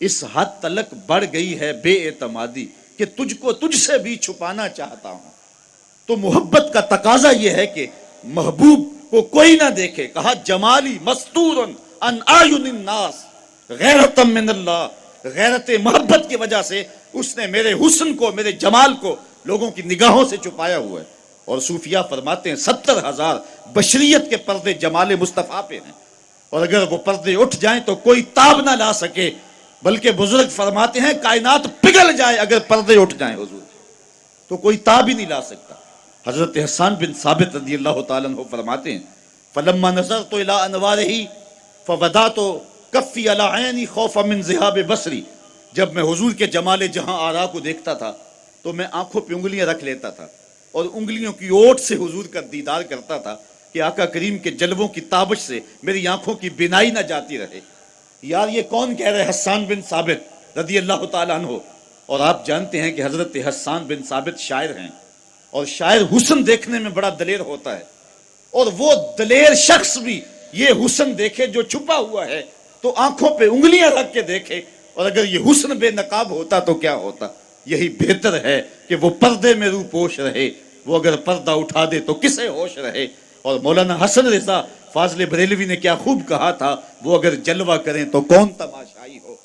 اس حد تلک بڑھ گئی ہے بے اعتمادی کہ تجھ کو تجھ سے بھی چھپانا چاہتا ہوں۔ تو محبت کا تقاضا یہ ہے کہ محبوب کو کوئی نہ دیکھے، کہا جمالی مستور ان اعین الناس غیرۃ من اللہ، غیرت محبت کی وجہ سے اس نے میرے حسن کو، میرے جمال کو لوگوں کی نگاہوں سے چھپایا ہوا ہے۔ اور صوفیاء فرماتے ہیں 70,000 بشریت کے پردے جمال مصطفیٰ پہ ہیں، اور اگر وہ پردے اٹھ جائیں تو کوئی تاب نہ لا سکے، بلکہ بزرگ فرماتے ہیں کائنات پگھل جائے اگر پردے اٹھ جائیں حضور، تو کوئی تاب ہی نہیں لا سکتا۔ حضرت حسان بن ثابت رضی اللہ تعالیٰ عنہ فرماتے ہیں فلما نظرت الى انوارہ فودعت کفی علی عینی خوفا من ذہاب بصری، جب میں حضور کے جمال جہاں آرا کو دیکھتا تھا تو میں آنکھوں پہ انگلیاں رکھ لیتا تھا اور انگلیوں کی اوٹ سے حضور کا دیدار کرتا تھا کہ آقا کریم کے جلووں کی تابش سے میری آنکھوں کی بینائی نہ جاتی رہے۔ یار یہ کون کہہ رہے؟ حسان بن ثابت رضی اللہ تعالیٰ عنہ۔ اور آپ جانتے ہیں کہ حضرت حسان بن ثابت شاعر ہیں، اور شاعر حسن دیکھنے میں بڑا دلیر ہوتا ہے، اور وہ دلیر شخص بھی یہ حسن دیکھے جو چھپا ہوا ہے تو آنکھوں پہ انگلیاں رکھ کے دیکھے، اور اگر یہ حسن بے نقاب ہوتا تو کیا ہوتا؟ یہی بہتر ہے کہ وہ پردے میں رو پوش رہے، وہ اگر پردہ اٹھا دے تو کسے ہوش رہے۔ اور مولانا حسن رضا فاضل بریلوی نے کیا خوب کہا تھا، وہ اگر جلوہ کریں تو کون تماشائی ہو۔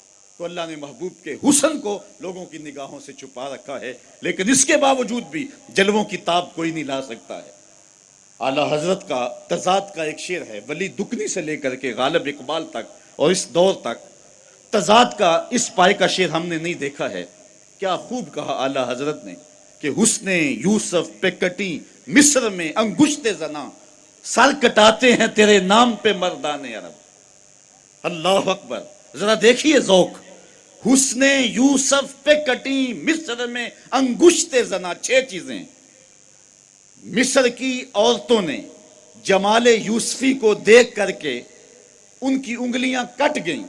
تو اللہ نے محبوب کے حسن کو لوگوں کی نگاہوں سے چھپا رکھا ہے، لیکن اس کے باوجود بھی جلووں کی تاب کوئی نہیں لا سکتا ہے۔ اعلیٰ حضرت کا تضاد کا ایک شعر ہے، ولی دکنی سے لے کر کے غالب اقبال تک اور اس دور تک تضاد کا اس پائے کا شعر ہم نے نہیں دیکھا ہے۔ کیا خوب کہا اعلیٰ حضرت نے کہ حسن یوسف پہ کٹی مصر میں انگشت زنا، سر کٹاتے ہیں تیرے نام پہ مردان عرب۔ اللہ اکبر، ذرا دیکھیے ذوق۔ حسن یوسف پہ کٹی مصر میں انگشت زنا، 6 چیزیں۔ مصر کی عورتوں نے جمال یوسفی کو دیکھ کر کے ان کی انگلیاں کٹ گئیں،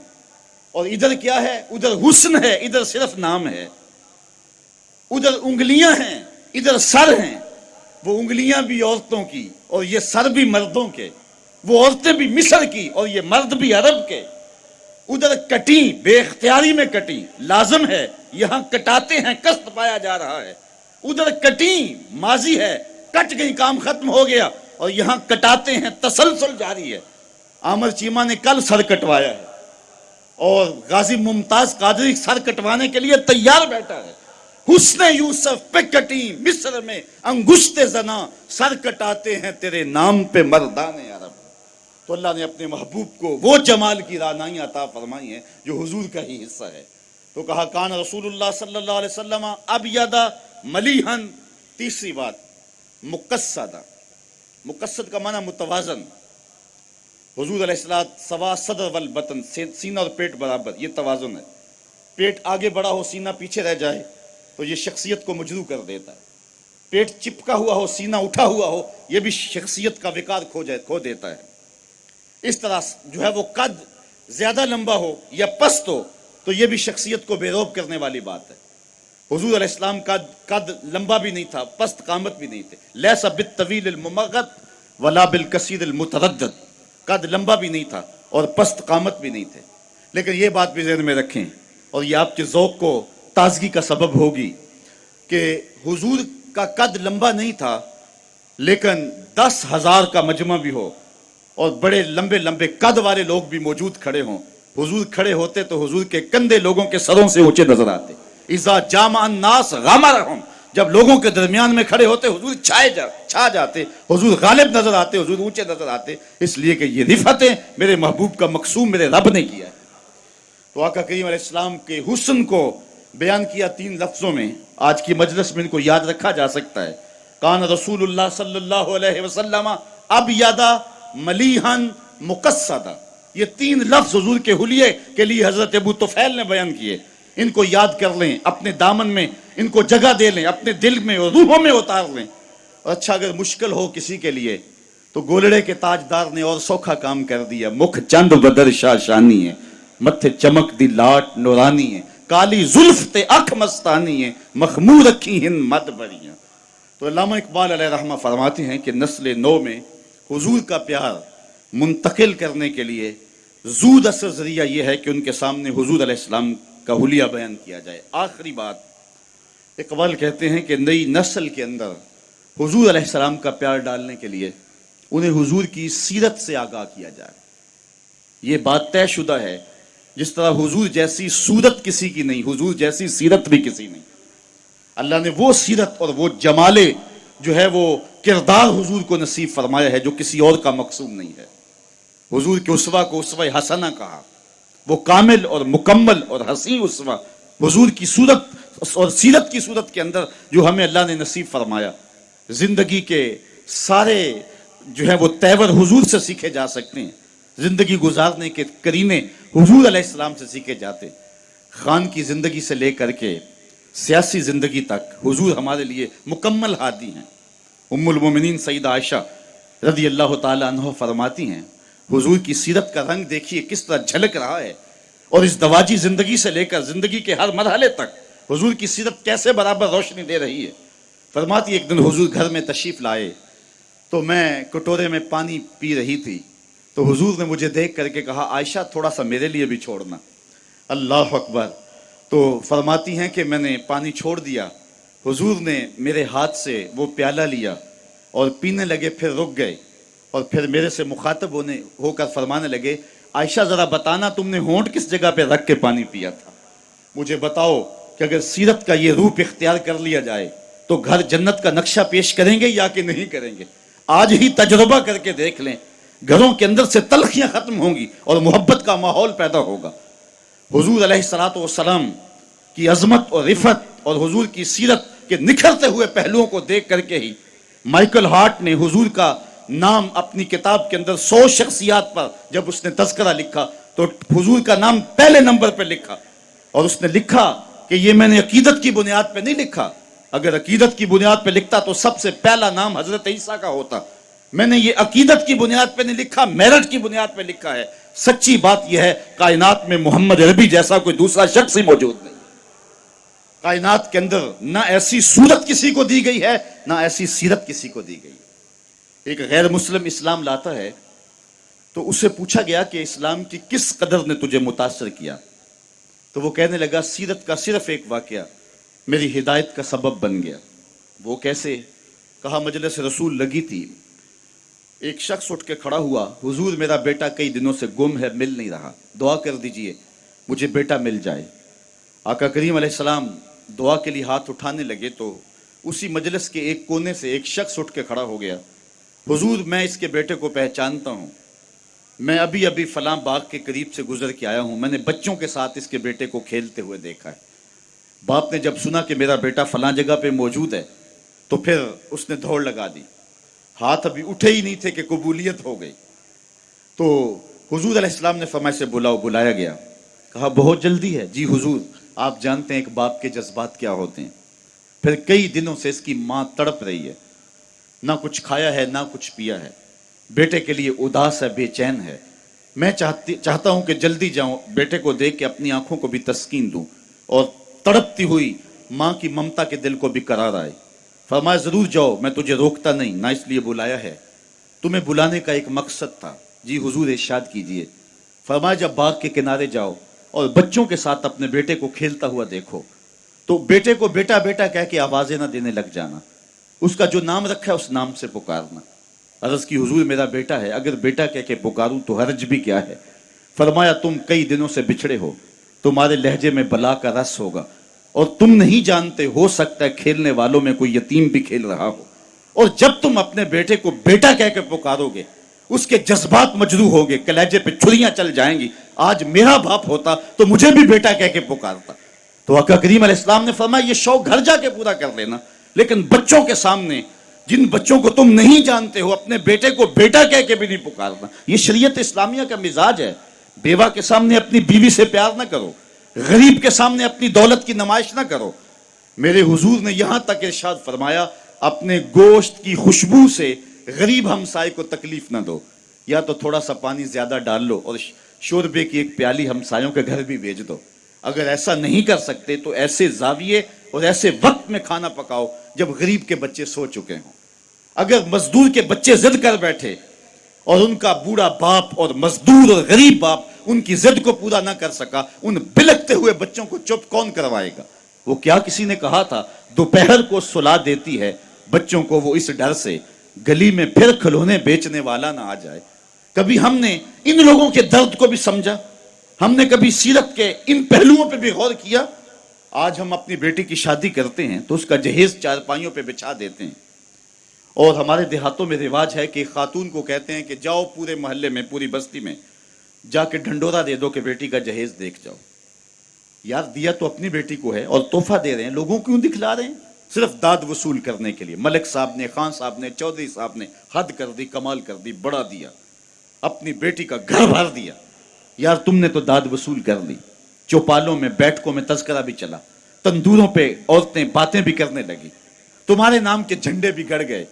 اور ادھر کیا ہے؟ ادھر حسن ہے، ادھر صرف نام ہے۔ ادھر انگلیاں ہیں، ادھر سر ہیں۔ وہ انگلیاں بھی عورتوں کی اور یہ سر بھی مردوں کے، وہ عورتیں بھی مصر کی اور یہ مرد بھی عرب کے۔ ادھر کٹی، بے اختیاری میں کٹی، لازم ہے، یہاں کٹاتے ہیں، قصد پایا جا رہا ہے۔ ادھر کٹی، ماضی ہے، کٹ گئی، کام ختم ہو گیا، اور یہاں کٹاتے ہیں، تسلسل جاری ہے۔ عامر چیمہ نے کل سر کٹوایا ہے، اور غازی ممتاز قادری سر کٹوانے کے لیے تیار بیٹھا ہے۔ حسن یوسف پہ کٹی مصر میں انگشت زنا، سر کٹاتے ہیں تیرے نام پہ مردان عرب۔ تو اللہ نے اپنے محبوب کو وہ جمال کی رعنائی عطا فرمائی ہے جو حضور کا ہی حصہ ہے۔ تو کہا کان رسول اللہ صلی اللہ علیہ وسلم ابیض ملیحن۔ تیسری بات، مقصدہ۔ مقصد کا معنی متوازن۔ حضور علیہ الصلوۃ سوا صدر والبطن، سینہ اور پیٹ برابر، یہ توازن ہے۔ پیٹ آگے بڑا ہو، سینہ پیچھے رہ جائے تو یہ شخصیت کو مجروح کر دیتا ہے۔ پیٹ چپکا ہوا ہو، سینہ اٹھا ہوا ہو، یہ بھی شخصیت کا وقار کھو دیتا ہے۔ اس طرح جو ہے وہ قد زیادہ لمبا ہو یا پست ہو تو یہ بھی شخصیت کو بے روب کرنے والی بات ہے۔ حضور علیہ السلام کا قد لمبا بھی نہیں تھا، پست قامت بھی نہیں تھے۔ لیس بالطویل الممغط ولا بالقصیر المتردد، قد لمبا بھی نہیں تھا اور پست قامت بھی نہیں تھے۔ لیکن یہ بات بھی ذہن میں رکھیں، اور یہ آپ کے ذوق کو تازگی کا سبب ہوگی، کہ حضور کا قد لمبا نہیں تھا، لیکن 10,000 کا مجمع بھی ہو اور بڑے لمبے لمبے قد والے لوگ بھی موجود کھڑے ہوں، حضور کھڑے ہوتے تو حضور کے کندھے لوگوں کے سروں سے اونچے نظر آتے۔ اذا جامع الناس غمرهم، جب لوگوں کے درمیان میں کھڑے ہوتے حضور چھا جاتے، حضور غالب نظر آتے، حضور اونچے نظر آتے، اس لیے کہ یہ رفعتیں میرے محبوب کا مقسوم میرے رب نے کیا ہے۔ تو آقا کریم علیہ السلام کے حسن کو بیان کیا 3 لفظوں میں، آج کی مجلس میں ان کو یاد رکھا جا سکتا ہے۔ کان رسول اللہ صلی اللہ علیہ وسلم ابیض ملیحن مقصدہ، یہ 3 لفظ حضور کے حلیے کے لیے حضرت ابو طفیل نے بیان کیے۔ ان کو یاد کر لیں، اپنے دامن میں ان کو جگہ دے لیں، اپنے دل میں اور روحوں میں اتار لیں۔ اور اچھا اگر مشکل ہو کسی کے لیے تو گولڑے کے تاجدار نے اور سوکھا کام کر دیا۔ مکھ چند بدر شاہ شانی ہے، متھے چمک دی لاٹ نورانی ہے، کالی زلف تے اکھ مستانی ہے، مخمور رکھی ہند مد بڑیاں۔ تو علامہ اقبال علیہ رحمہ فرماتے ہیں کہ نسل نو میں حضور کا پیار منتقل کرنے کے لیے زود اثر ذریعہ یہ ہے کہ ان کے سامنے حضور علیہ السلام کا حلیہ بیان کیا جائے۔ آخری بات، اقبال کہتے ہیں کہ نئی نسل کے اندر حضور علیہ السلام کا پیار ڈالنے کے لیے انہیں حضور کی سیرت سے آگاہ کیا جائے۔ یہ بات طے شدہ ہے، جس طرح حضور جیسی صورت کسی کی نہیں، حضور جیسی سیرت بھی کسی نہیں۔ اللہ نے وہ سیرت اور وہ جمال جو ہے وہ کردار حضور کو نصیب فرمایا ہے جو کسی اور کا مقصود نہیں ہے۔ حضور کے اسوہ کو اسوہ حسنہ کہا، وہ کامل اور مکمل اور حسین اسوہ حضور کی صورت اور سیرت کی صورت کے اندر جو ہمیں اللہ نے نصیب فرمایا۔ زندگی کے سارے جو ہے وہ تیور حضور سے سیکھے جا سکتے ہیں، زندگی گزارنے کے کرینے حضور علیہ السلام سے سیکھے جاتے۔ خان کی زندگی سے لے کر کے سیاسی زندگی تک حضور ہمارے لیے مکمل ہادی ہیں۔ ام المومنین سیدہ عائشہ رضی اللہ تعالی عنہ فرماتی ہیں، حضور کی سیرت کا رنگ دیکھیے کس طرح جھلک رہا ہے، اور اس دواجی زندگی سے لے کر زندگی کے ہر مرحلے تک حضور کی سیرت کیسے برابر روشنی دے رہی ہے۔ فرماتی ایک دن حضور گھر میں تشریف لائے تو میں کٹورے میں پانی پی رہی تھی، تو حضور نے مجھے دیکھ کر کے کہا، عائشہ تھوڑا سا میرے لیے بھی چھوڑنا۔ اللہ اکبر۔ تو فرماتی ہیں کہ میں نے پانی چھوڑ دیا، حضور نے میرے ہاتھ سے وہ پیالہ لیا اور پینے لگے، پھر رک گئے اور پھر میرے سے مخاطب ہو کر فرمانے لگے، عائشہ ذرا بتانا تم نے ہونٹ کس جگہ پہ رکھ کے پانی پیا تھا؟ مجھے بتاؤ کہ اگر سیرت کا یہ روپ اختیار کر لیا جائے تو گھر جنت کا نقشہ پیش کریں گے یا کہ نہیں کریں گے؟ آج ہی تجربہ کر کے دیکھ لیں، گھروں کے اندر سے تلخیاں ختم ہوں گی اور محبت کا ماحول پیدا ہوگا۔ حضور علیہ الصلوۃ والسلام کی عظمت اور رفعت اور حضور کی سیرت کے نکھرتے ہوئے پہلوؤں کو دیکھ کر کے ہی مائیکل ہارٹ نے حضور کا نام اپنی کتاب کے اندر 100 شخصیات پر جب اس نے تذکرہ لکھا تو حضور کا نام پہلے نمبر پہ لکھا، اور اس نے لکھا کہ یہ میں نے عقیدت کی بنیاد پہ نہیں لکھا، اگر عقیدت کی بنیاد پہ لکھتا تو سب سے پہلا نام حضرت عیسیٰ کا ہوتا۔ میں نے یہ عقیدت کی بنیاد پہ نہیں لکھا، میرٹ کی بنیاد پہ لکھا ہے۔ سچی بات یہ ہے، کائنات میں محمد عربی جیسا کوئی دوسرا شخص ہی موجود نہیں۔ کائنات کے اندر نہ ایسی صورت کسی کو دی گئی ہے، نہ ایسی سیرت کسی کو دی گئی۔ ایک غیر مسلم اسلام لاتا ہے تو اسے پوچھا گیا کہ اسلام کی کس قدر نے تجھے متاثر کیا؟ تو وہ کہنے لگا، سیرت کا صرف ایک واقعہ میری ہدایت کا سبب بن گیا۔ وہ کیسے؟ کہا مجلس رسول لگی تھی، ایک شخص اٹھ کے کھڑا ہوا، حضور میرا بیٹا کئی دنوں سے گم ہے، مل نہیں رہا، دعا کر دیجئے مجھے بیٹا مل جائے۔ آقا کریم علیہ السلام دعا کے لیے ہاتھ اٹھانے لگے تو اسی مجلس کے ایک کونے سے ایک شخص اٹھ کے کھڑا ہو گیا، حضور میں اس کے بیٹے کو پہچانتا ہوں، میں ابھی فلاں باغ کے قریب سے گزر کے آیا ہوں، میں نے بچوں کے ساتھ اس کے بیٹے کو کھیلتے ہوئے دیکھا ہے۔ باپ نے جب سنا کہ میرا بیٹا فلاں جگہ پہ موجود ہے تو پھر اس نے دوڑ لگا دی، ہاتھ ابھی اٹھے ہی نہیں تھے کہ قبولیت ہو گئی۔ تو حضور علیہ السلام نے فرمایا سے بلاؤ، بلایا گیا، کہا بہت جلدی ہے؟ جی حضور، آپ جانتے ہیں ایک باپ کے جذبات کیا ہوتے ہیں۔ پھر کئی دنوں سے اس کی ماں تڑپ رہی ہے، نہ کچھ کھایا ہے نہ کچھ پیا ہے، بیٹے کے لیے اداس ہے، بے چین ہے۔ میں چاہتا ہوں کہ جلدی جاؤں، بیٹے کو دیکھ کے اپنی آنکھوں کو بھی تسکین دوں اور تڑپتی ہوئی ماں کی ممتا کے دل کو بھی قرار آئے۔ فرمایا ضرور جاؤ، میں تجھے روکتا نہیں، نہ اس لیے بلایا ہے، تمہیں بلانے کا ایک مقصد تھا۔ جی حضور ارشاد کیجئے۔ فرمایا جب باغ کے کنارے جاؤ اور بچوں کے ساتھ اپنے بیٹے کو کھیلتا ہوا دیکھو تو بیٹے کو بیٹا بیٹا کہہ کے آوازیں نہ دینے لگ جانا، اس کا جو نام رکھا ہے اس نام سے پکارنا۔ عرض کی حضور میرا بیٹا ہے، اگر بیٹا کہہ کے پکاروں تو حرج بھی کیا ہے؟ فرمایا تم کئی دنوں سے بچھڑے ہو، تمہارے لہجے میں بلا کا رس ہوگا، اور تم نہیں جانتے، ہو سکتا ہے کھیلنے والوں میں کوئی یتیم بھی کھیل رہا ہو، اور جب تم اپنے بیٹے کو بیٹا کہہ کے پکارو گے اس کے جذبات مجروح ہوگے، کلیجے پہ چھریاں چل جائیں گی۔ آج میرا باپ ہوتا تو مجھے بھی بیٹا کہہ کے پکارتا۔ تو آقا کریم علیہ السلام نے فرمایا یہ شوق گھر جا کے پورا کر لینا، لیکن بچوں کے سامنے، جن بچوں کو تم نہیں جانتے ہو، اپنے بیٹے کو بیٹا کہہ کے بھی نہیں پکارنا۔ یہ شریعت اسلامیہ کا مزاج ہے۔ بیوہ کے سامنے اپنی بیوی سے پیار نہ کرو، غریب کے سامنے اپنی دولت کی نمائش نہ کرو۔ میرے حضور نے یہاں تک ارشاد فرمایا اپنے گوشت کی خوشبو سے غریب ہمسائے کو تکلیف نہ دو، یا تو تھوڑا سا پانی زیادہ ڈال لو اور شوربے کی ایک پیالی ہمسایوں کے گھر بھی بھیج دو۔ اگر ایسا نہیں کر سکتے تو ایسے زاویے اور ایسے وقت میں کھانا پکاؤ جب غریب کے بچے سو چکے ہوں۔ اگر مزدور کے بچے ضد کر بیٹھے اور ان کا بوڑھا باپ اور مزدور اور غریب باپ ان کی ضد کو پورا نہ کر سکا، ان بلکتے ہوئے بچوں کو چپ کون کروائے گا؟ وہ کیا کسی نے کہا تھا دوپہر کو سلا دیتی ہے بچوں کو وہ اس ڈر سے گلی میں پھر کھلونے بیچنے والا نہ آ جائے۔ کبھی ہم نے ان لوگوں کے درد کو بھی سمجھا؟ ہم نے کبھی سیرت کے ان پہلوؤں پہ بھی غور کیا؟ آج ہم اپنی بیٹی کی شادی کرتے ہیں تو اس کا جہیز چارپائیوں پہ بچھا دیتے ہیں، اور ہمارے دیہاتوں میں رواج ہے کہ خاتون کو کہتے ہیں کہ جاؤ پورے محلے میں، پوری بستی میں جا کے ڈھنڈورا دے دو کہ بیٹی کا جہیز دیکھ جاؤ۔ یار دیا تو اپنی بیٹی کو ہے اور تحفہ دے رہے ہیں، لوگوں کیوں دکھلا رہے ہیں؟ صرف داد وصول کرنے کے لیے۔ ملک صاحب نے، خان صاحب نے، چودھری صاحب نے حد کر دی، کمال کر دی، بڑا دیا، اپنی بیٹی کا گھر بھر دیا۔ یار تم نے تو داد وصول کر لی، چوپالوں میں، بیٹھکوں میں تذکرہ بھی چلا، تندوروں پہ عورتیں باتیں بھی کرنے لگی، تمہارے نام کے جھنڈے بھی گڑ گئے،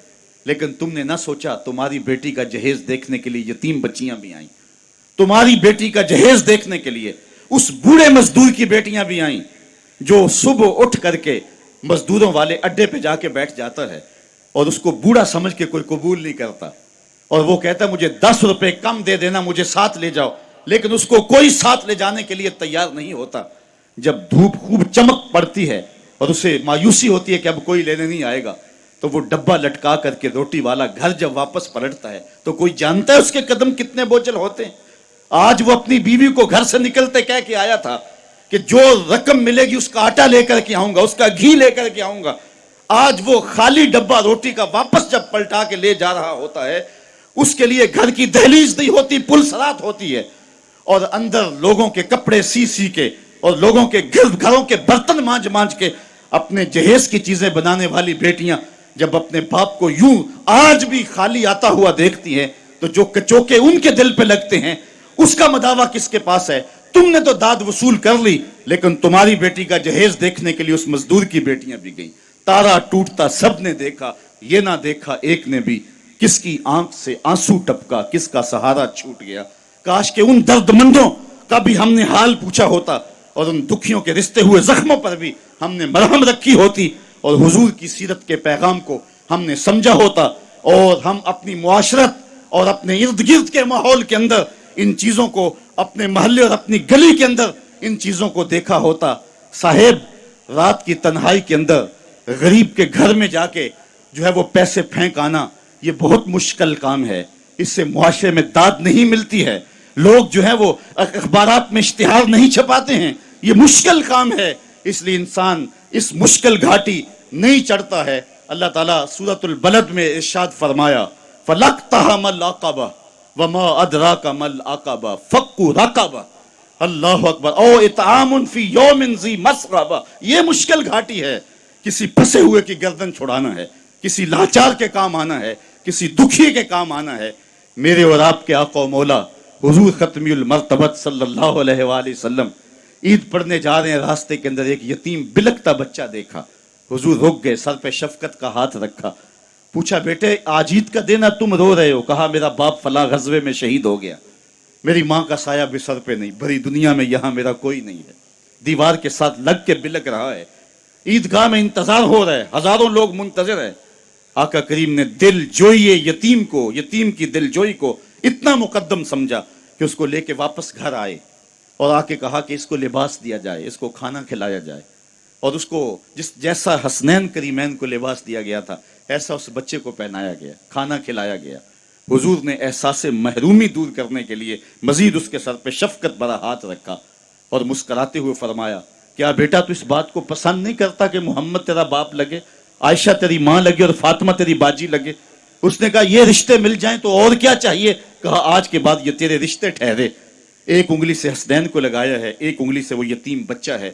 لیکن تم نے نہ سوچا تمہاری بیٹی کا جہیز دیکھنے کے لیے یتیم بچیاں بھی آئیں، تمہاری بیٹی کا جہیز دیکھنے کے لیے اس بوڑھے مزدور کی بیٹیاں بھی آئیں جو صبح اٹھ کر کے مزدوروں والے اڈے پہ جا کے بیٹھ جاتا ہے اور اس کو بوڑھا سمجھ کے کوئی قبول نہیں کرتا، اور وہ کہتا ہے مجھے 10 روپے کم دے دینا، مجھے ساتھ لے جاؤ، لیکن اس کو کوئی ساتھ لے جانے کے لیے تیار نہیں ہوتا۔ جب دھوپ خوب چمک پڑتی ہے اور اسے مایوسی ہوتی ہے کہ اب کوئی لینے نہیں آئے گا، تو وہ ڈبہ لٹکا کر کے روٹی والا گھر جب واپس پلٹتا ہے تو کوئی جانتا ہے اس کے قدم کتنے بوجھل ہوتے ہیں؟ آج وہ اپنی بیوی کو گھر سے نکلتے کہہ کے آیا تھا کہ جو رقم ملے گی اس کا آٹا لے کر کے آؤں گا، اس کا گھی لے کر کے آؤں گا۔ آج وہ خالی ڈبہ روٹی کا واپس جب پلٹا کے لے جا رہا ہوتا ہے، اس کے لیے گھر کی دہلیز نہیں ہوتی، پل سرات ہوتی ہے، اور اندر لوگوں کے کپڑے سی سی کے اور لوگوں کے گھروں کے برتن مانج مانج کے اپنے جہیز کی چیزیں بنانے والی بیٹیاں جب اپنے باپ کو یوں آج بھی خالی آتا ہوا دیکھتی ہیں تو جو کچوکے ان کے دل پہ لگتے ہیں اس کا مداوع کس کے پاس ہے؟ تم نے تو داد وصول کر لی، لیکن تمہاری بیٹی کا جہیز دیکھنے کے لیے اس مزدور کی بیٹیاں بھی گئیں۔ تارا ٹوٹتا سب نے دیکھا، یہ نہ دیکھا ایک نے بھی، کس کی آنکھ سے آنسو ٹپکا، کس کا سہارا چھوٹ گیا۔ کاش کہ ان درد مندوں کا بھی ہم نے حال پوچھا ہوتا اور ان دکھیوں کے رشتے ہوئے زخموں پر بھی ہم نے مرہم رکھی ہوتی اور حضور کی سیرت کے پیغام کو ہم نے سمجھا ہوتا، اور ہم اپنی معاشرت اور اپنے ارد گرد کے ماحول کے اندر ان چیزوں کو، اپنے محلے اور اپنی گلی کے اندر ان چیزوں کو دیکھا ہوتا۔ صاحب رات کی تنہائی کے اندر غریب کے گھر میں جا کے جو ہے وہ پیسے پھینک آنا، یہ بہت مشکل کام ہے، اس سے معاشرے میں داد نہیں ملتی ہے، لوگ جو ہے وہ اخبارات میں اشتہار نہیں چھپاتے ہیں، یہ مشکل کام ہے، اس لیے انسان اس مشکل گھاٹی نہیں چڑھتا ہے۔ اللہ تعالیٰ سورۃ البلد میں ارشاد فرمایا فَلَقْتَحَمَ الْعَقَبَةَ وَمَا أَدْرَاكَ مَا الْعَقَبَةُ فَكُّ رَقَبَةٍ، اللہ اکبر، او اطعام فی یوم ذی مسغبہ، یہ مشکل گھاٹی ہے، کسی پھنسے ہوئے کی گردن چھڑانا ہے، کسی لاچار کے کام آنا ہے، کسی دکھی کے کام آنا ہے۔ میرے اور آپ کے آقا و مولا حضور ختمی المرتبت صلی اللہ علیہ وآلہ وسلم عید پڑھنے جا رہے ہیں، راستے کے اندر ایک یتیم بلکتا بچہ دیکھا، حضور رک گئے، سر پہ شفقت کا ہاتھ رکھا، پوچھا بیٹے آج عید کا دن ہے تم رو رہے ہو؟ کہا میرا باپ فلاں غزوے میں شہید ہو گیا، میری ماں کا سایہ بھی سر پہ نہیں، بھری دنیا میں یہاں میرا کوئی نہیں ہے، دیوار کے ساتھ لگ کے بلک رہا ہے، عیدگاہ میں انتظار ہو رہا ہے، ہزاروں لوگ منتظر ہیں۔ آقا کریم نے دل جوئی یتیم کو، یتیم کی دل جوئی کو اتنا مقدم سمجھا کہ اس کو لے کے واپس گھر آئے اور آ کے کہا کہ اس کو لباس دیا جائے، اس کو کھانا کھلایا جائے، اور اس کو جیسا حسنین کریمین کو لباس دیا گیا تھا ایسا اس بچے کو پہنایا گیا، کھانا کھلایا گیا۔ حضور نے احساس محرومی دور کرنے کے لیے مزید اس کے سر پہ شفقت بھرا ہاتھ رکھا اور مسکراتے ہوئے فرمایا کیا بیٹا تو اس بات کو پسند نہیں کرتا کہ محمد تیرا باپ لگے، عائشہ تیری ماں لگے اور فاطمہ تیری باجی لگے؟ اس نے کہا یہ رشتے مل جائیں تو اور کیا چاہیے؟ کہا آج کے بعد یہ تیرے رشتے ٹھہرے۔ ایک انگلی سے حسنین کو لگایا ہے، ایک انگلی سے وہ یتیم بچہ ہے۔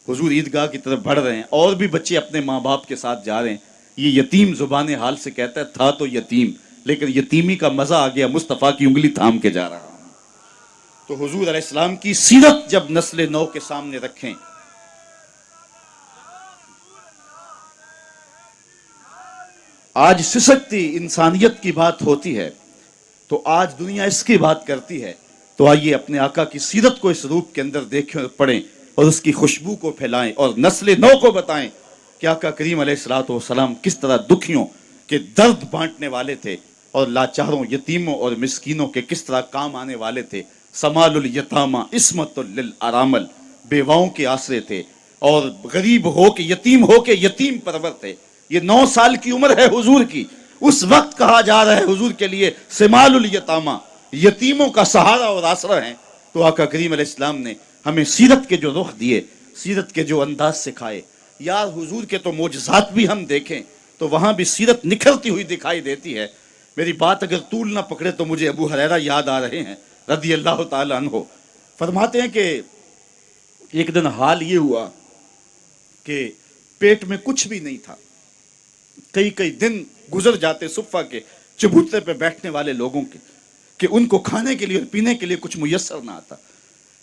حضور عیدگاہ کی طرف بڑھ رہے ہیں، اور بھی بچے اپنے ماں باپ کے ساتھ جا رہے ہیں۔ یہ یتیم زبان حال سے کہتا ہے تھا تو یتیم، لیکن یتیمی کا مزہ آ گیا، مصطفیٰ کی انگلی تھام کے جا رہا ہوں۔ تو حضور علیہ السلام کی سیرت جب نسل نو کے سامنے رکھیں، آج سسکتی انسانیت کی بات ہوتی ہے تو آج دنیا اس کی بات کرتی ہے، تو آئیے اپنے آقا کی سیرت کو اس روپ کے اندر دیکھیں، پڑھیں اور اس کی خوشبو کو پھیلائیں اور نسل نو کو بتائیں کہ آقا کریم علیہ السلام کس طرح دکھیوں کے درد بانٹنے والے تھے، اور لاچاروں، یتیموں اور مسکینوں کے کس طرح کام آنے والے تھے. سمال الیتامہ عصمت للارامل، بیواؤں کے آسرے تھے، اور غریب ہو کے یتیم ہو کے یتیم پرور تھے. یہ 9 سال کی عمر ہے حضور کی، اس وقت کہا جا رہا ہے حضور کے لیے سمال الیتامہ، یتیموں کا سہارا اور آسرا ہیں. تو آقا کریم علیہ السلام نے ہمیں سیرت کے جو رخ دیے، سیرت کے جو انداز سکھائے. یار حضور کے تو معجزات بھی ہم دیکھیں تو وہاں بھی سیرت نکھرتی ہوئی دکھائی دیتی ہے. میری بات اگر طول نہ پکڑے تو مجھے ابو ہریرہ یاد آ رہے ہیں رضی اللہ تعالیٰ عنہ. فرماتے ہیں کہ ایک دن حال یہ ہوا کہ پیٹ میں کچھ بھی نہیں تھا. کئی دن گزر جاتے صفہ کے چبوترے پہ بیٹھنے والے لوگوں کے کہ ان کو کھانے کے لیے اور پینے کے لیے کچھ میسر نہ آتا.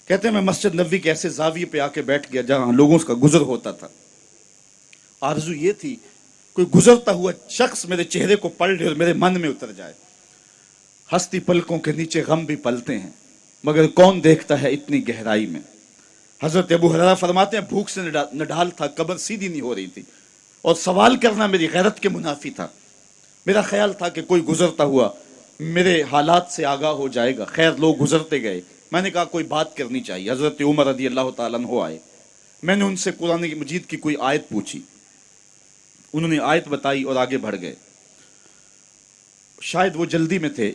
کہتے ہیں میں مسجد نبوی کے ایسے زاویے پہ آ کے بیٹھ گیا جہاں لوگوں کا گزر ہوتا تھا. آرزو یہ تھی کوئی گزرتا ہوا شخص میرے چہرے کو پڑھ لے اور میرے من میں اتر جائے. ہستی پلکوں کے نیچے غم بھی پلتے ہیں مگر کون دیکھتا ہے اتنی گہرائی میں. حضرت ابو ہریرہ فرماتے ہیں بھوک سے نڈال تھا، قبر سیدھی نہیں ہو رہی تھی، اور سوال کرنا میری غیرت کے منافی تھا. میرا خیال تھا کہ کوئی گزرتا ہوا میرے حالات سے آگاہ ہو جائے گا. خیر لوگ گزرتے گئے. میں نے کہا کوئی بات کرنی چاہیے. حضرت عمر رضی اللہ تعالیٰ عنہ آئے. میں نے ان سے قرآن مجید کی کوئی آیت پوچھی. انہوں نے آیت بتائی اور آگے بڑھ گئے. شاید وہ جلدی میں تھے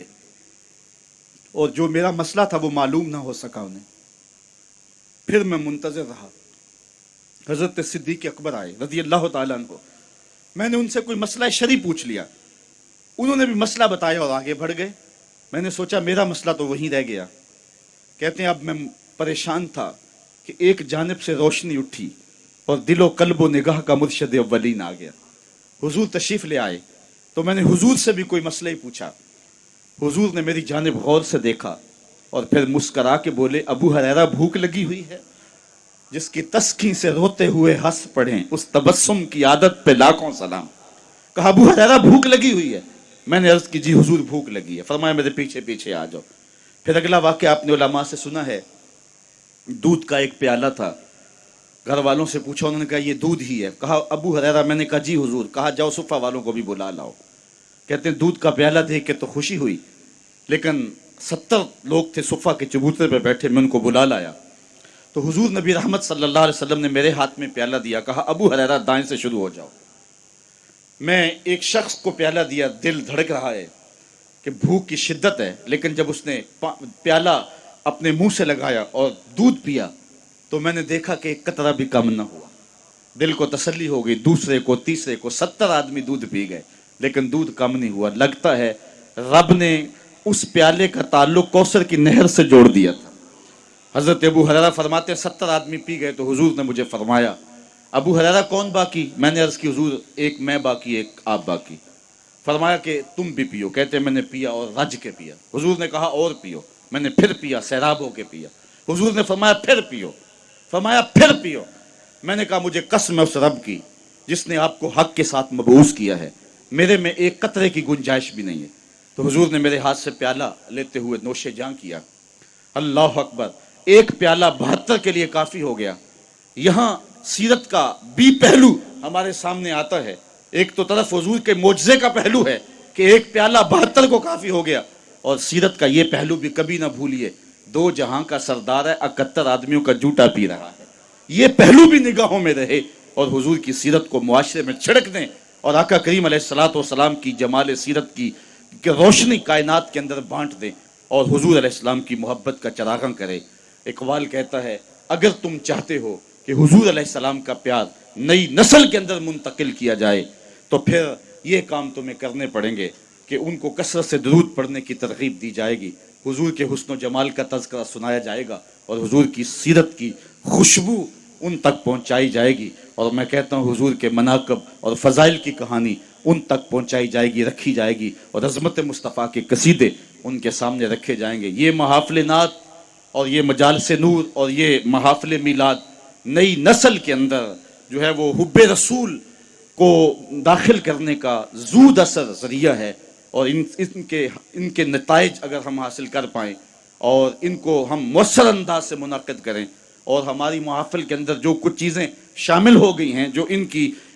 اور جو میرا مسئلہ تھا وہ معلوم نہ ہو سکا انہیں. پھر میں منتظر رہا. حضرت صدیق اکبر آئے رضی اللہ تعالیٰ عنہ. میں نے ان سے کوئی مسئلہ شرعی پوچھ لیا. انہوں نے بھی مسئلہ بتایا اور آگے بڑھ گئے. میں نے سوچا میرا مسئلہ تو وہیں رہ گیا. کہتے ہیں اب میں پریشان تھا کہ ایک جانب سے روشنی اٹھی اور دل و قلب و نگاہ کا مرشد اولین آ گیا. حضور تشریف لے آئے تو میں نے حضور سے بھی کوئی مسئلہ ہی پوچھا. حضور نے میری جانب غور سے دیکھا اور پھر مسکرا کے بولے ابو ہریرہ بھوک لگی ہوئی ہے؟ جس کی تسکین سے روتے ہوئے ہنس پڑھیں اس تبسم کی عادت پہ لاکھوں سلام. کہا ابو ہریرہ بھوک لگی ہوئی ہے؟ میں نے عرض کی جی حضور بھوک لگی ہے. فرمایا میرے پیچھے پیچھے آ جاؤ. پھر اگلا واقعہ آپ نے علماء سے سنا ہے. دودھ کا ایک پیالہ تھا. گھر والوں سے پوچھا, انہوں نے کہا یہ دودھ ہی ہے. کہا ابو ہریرہ؟ میں نے کہا جی حضور. کہا جاؤ صفہ والوں کو بھی بلا لاؤ. کہتے ہیں دودھ کا پیالہ دیکھ کے تو خوشی ہوئی, لیکن 70 لوگ تھے صفہ کے چبوترے پہ بیٹھے. میں ان کو بلا لایا تو حضور نبی رحمت صلی اللہ علیہ وسلم نے میرے ہاتھ میں پیالہ دیا. کہا ابو ہریرہ دائیں سے شروع ہو جاؤ. میں ایک شخص کو پیالہ دیا, دل دھڑک رہا ہے کہ بھوک کی شدت ہے, لیکن جب اس نے پیالہ اپنے منہ سے لگایا اور دودھ پیا تو میں نے دیکھا کہ ایک قطرہ بھی کم نہ ہوا. دل کو تسلی ہو گئی. دوسرے کو, تیسرے کو, 70 آدمی دودھ پی گئے لیکن دودھ کم نہیں ہوا. لگتا ہے رب نے اس پیالے کا تعلق کوثر کی نہر سے جوڑ دیا تھا. حضرت ابو ہریرہ فرماتے ہیں 70 آدمی پی گئے تو حضور نے مجھے فرمایا ابو ہریرہ کون باقی؟ میں نے عرض کی حضور ایک میں باقی, ایک آپ باقی. فرمایا کہ تم بھی پیو. کہتے ہیں میں نے پیا اور رج کے پیا. حضور نے کہا اور پیو. میں نے پھر پیا, سیراب ہو کے پیا. حضور نے فرمایا پھر پیو. فرمایا پھر پیو. میں نے کہا مجھے قسم ہے اس رب کی جس نے آپ کو حق کے ساتھ مبعوث کیا ہے, میرے میں ایک قطرے کی گنجائش بھی نہیں ہے. تو حضور نے میرے ہاتھ سے پیالہ لیتے ہوئے نوش جاں کیا. اللہ اکبر. ایک پیالہ 72 کے لیے کافی ہو گیا. یہاں سیرت کا بھی پہلو ہمارے سامنے آتا ہے. ایک تو طرف حضور کے معجزے کا پہلو ہے کہ ایک پیالہ 72 کو کافی ہو گیا, اور سیرت کا یہ پہلو بھی کبھی نہ بھولیے, 2 جہاں کا سردار ہے, 71 آدمیوں کا جوٹا پی رہا ہے. یہ پہلو بھی نگاہوں میں رہے اور حضور کی سیرت کو معاشرے میں چھڑک دیں, اور آقا کریم علیہ الصلوۃ والسلام کی جمال سیرت کی روشنی کائنات کے اندر بانٹ دیں اور حضور علیہ السلام کی محبت کا چراغاں کرے. اقبال کہتا ہے اگر تم چاہتے ہو کہ حضور علیہ السلام کا پیار نئی نسل کے اندر منتقل کیا جائے تو پھر یہ کام تمہیں کرنے پڑیں گے کہ ان کو کثرت سے درود پڑھنے کی ترغیب دی جائے گی, حضور کے حسن و جمال کا تذکرہ سنایا جائے گا, اور حضور کی سیرت کی خوشبو ان تک پہنچائی جائے گی. اور میں کہتا ہوں حضور کے مناقب اور فضائل کی کہانی ان تک پہنچائی جائے گی, رکھی جائے گی, اور عظمت مصطفیٰ کے قصیدے ان کے سامنے رکھے جائیں گے. یہ محافل نعت اور یہ مجالس نور اور یہ محافل میلاد نئی نسل کے اندر جو ہے وہ حب رسول کو داخل کرنے کا زود اثر ذریعہ ہے, اور ان کے نتائج اگر ہم حاصل کر پائیں اور ان کو ہم مؤثر انداز سے منعقد کریں, اور ہماری محافل کے اندر جو کچھ چیزیں شامل ہو گئی ہیں جو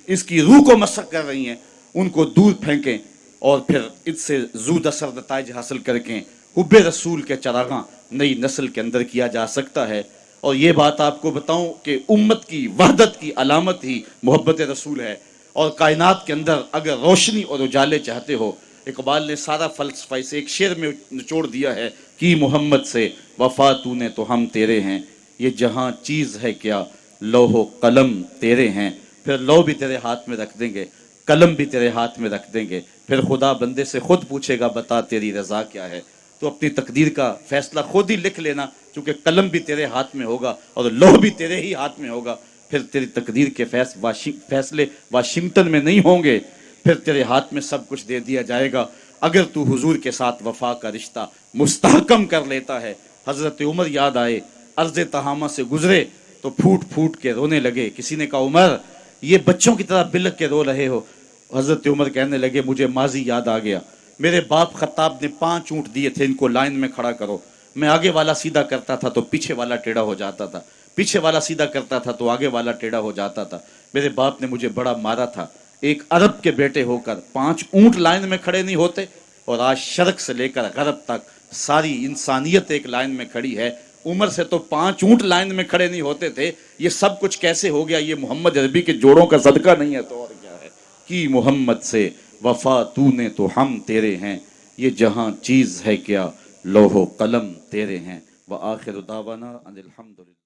اس کی روح کو مسخ کر رہی ہیں ان کو دور پھینکیں, اور پھر اس سے زود اثر نتائج حاصل کر کے حب رسول کے چراغاں نئی نسل کے اندر کیا جا سکتا ہے۔ اور یہ بات آپ کو بتاؤں کہ امت کی وحدت کی علامت ہی محبت رسول ہے، اور کائنات کے اندر اگر روشنی اور اجالے چاہتے ہو، اقبال نے سارا فلسفہ اسے ایک شعر میں نچوڑ دیا ہے کہ محمد سے وفا تو نے تو ہم تیرے ہیں، یہ جہاں چیز ہے کیا لوح و قلم تیرے ہیں۔ پھر لوح بھی تیرے ہاتھ میں رکھ دیں گے، قلم بھی تیرے ہاتھ میں رکھ دیں گے، پھر خدا بندے سے خود پوچھے گا بتا تیری رضا کیا ہے۔ تو اپنی تقدیر کا فیصلہ خود ہی لکھ لینا، چونکہ قلم بھی تیرے ہاتھ میں ہوگا اور لوح بھی تیرے ہی ہاتھ میں ہوگا۔ پھر تیری تقدیر کے فیصلے واشنگٹن میں نہیں ہوں گے، پھر تیرے ہاتھ میں سب کچھ دے دیا جائے گا۔ اگر تو حضور کے ساتھ وفا کا رشتہ مستحکم کر لیتا ہے، حضرت عمر یاد آئے، عرض تہامہ سے گزرے تو پھوٹ پھوٹ کے رونے لگے۔ کسی نے کہا عمر یہ بچوں کی طرح بلک کے رو رہے ہو؟ حضرت عمر کہنے لگے مجھے ماضی یاد آ گیا، میرے باپ خطاب نے 5 اونٹ دیے تھے، ان کو لائن میں کھڑا کرو، میں آگے والا سیدھا کرتا تھا تو پیچھے والا ٹیڑھا ہو جاتا تھا، پیچھے والا سیدھا کرتا تھا تو آگے والا ٹیڑھا ہو جاتا تھا، میرے باپ نے مجھے بڑا مارا تھا۔ ایک عرب کے بیٹے ہو کر 5 اونٹ لائن میں کھڑے نہیں ہوتے، اور آج شرق سے لے کر غرب تک ساری انسانیت ایک لائن میں کھڑی ہے۔ عمر سے تو 5 اونٹ لائن میں کھڑے نہیں ہوتے تھے، یہ سب کچھ کیسے ہو گیا؟ یہ محمد عربی کے جوڑوں کا صدقہ نہیں ہے تو اور کیا ہے؟ کی محمد سے وفا تو نے تو ہم تیرے ہیں، یہ جہاں چیز ہے کیا لوح و قلم تیرے ہیں۔ وآخر دعوانا ان الحمدللہ۔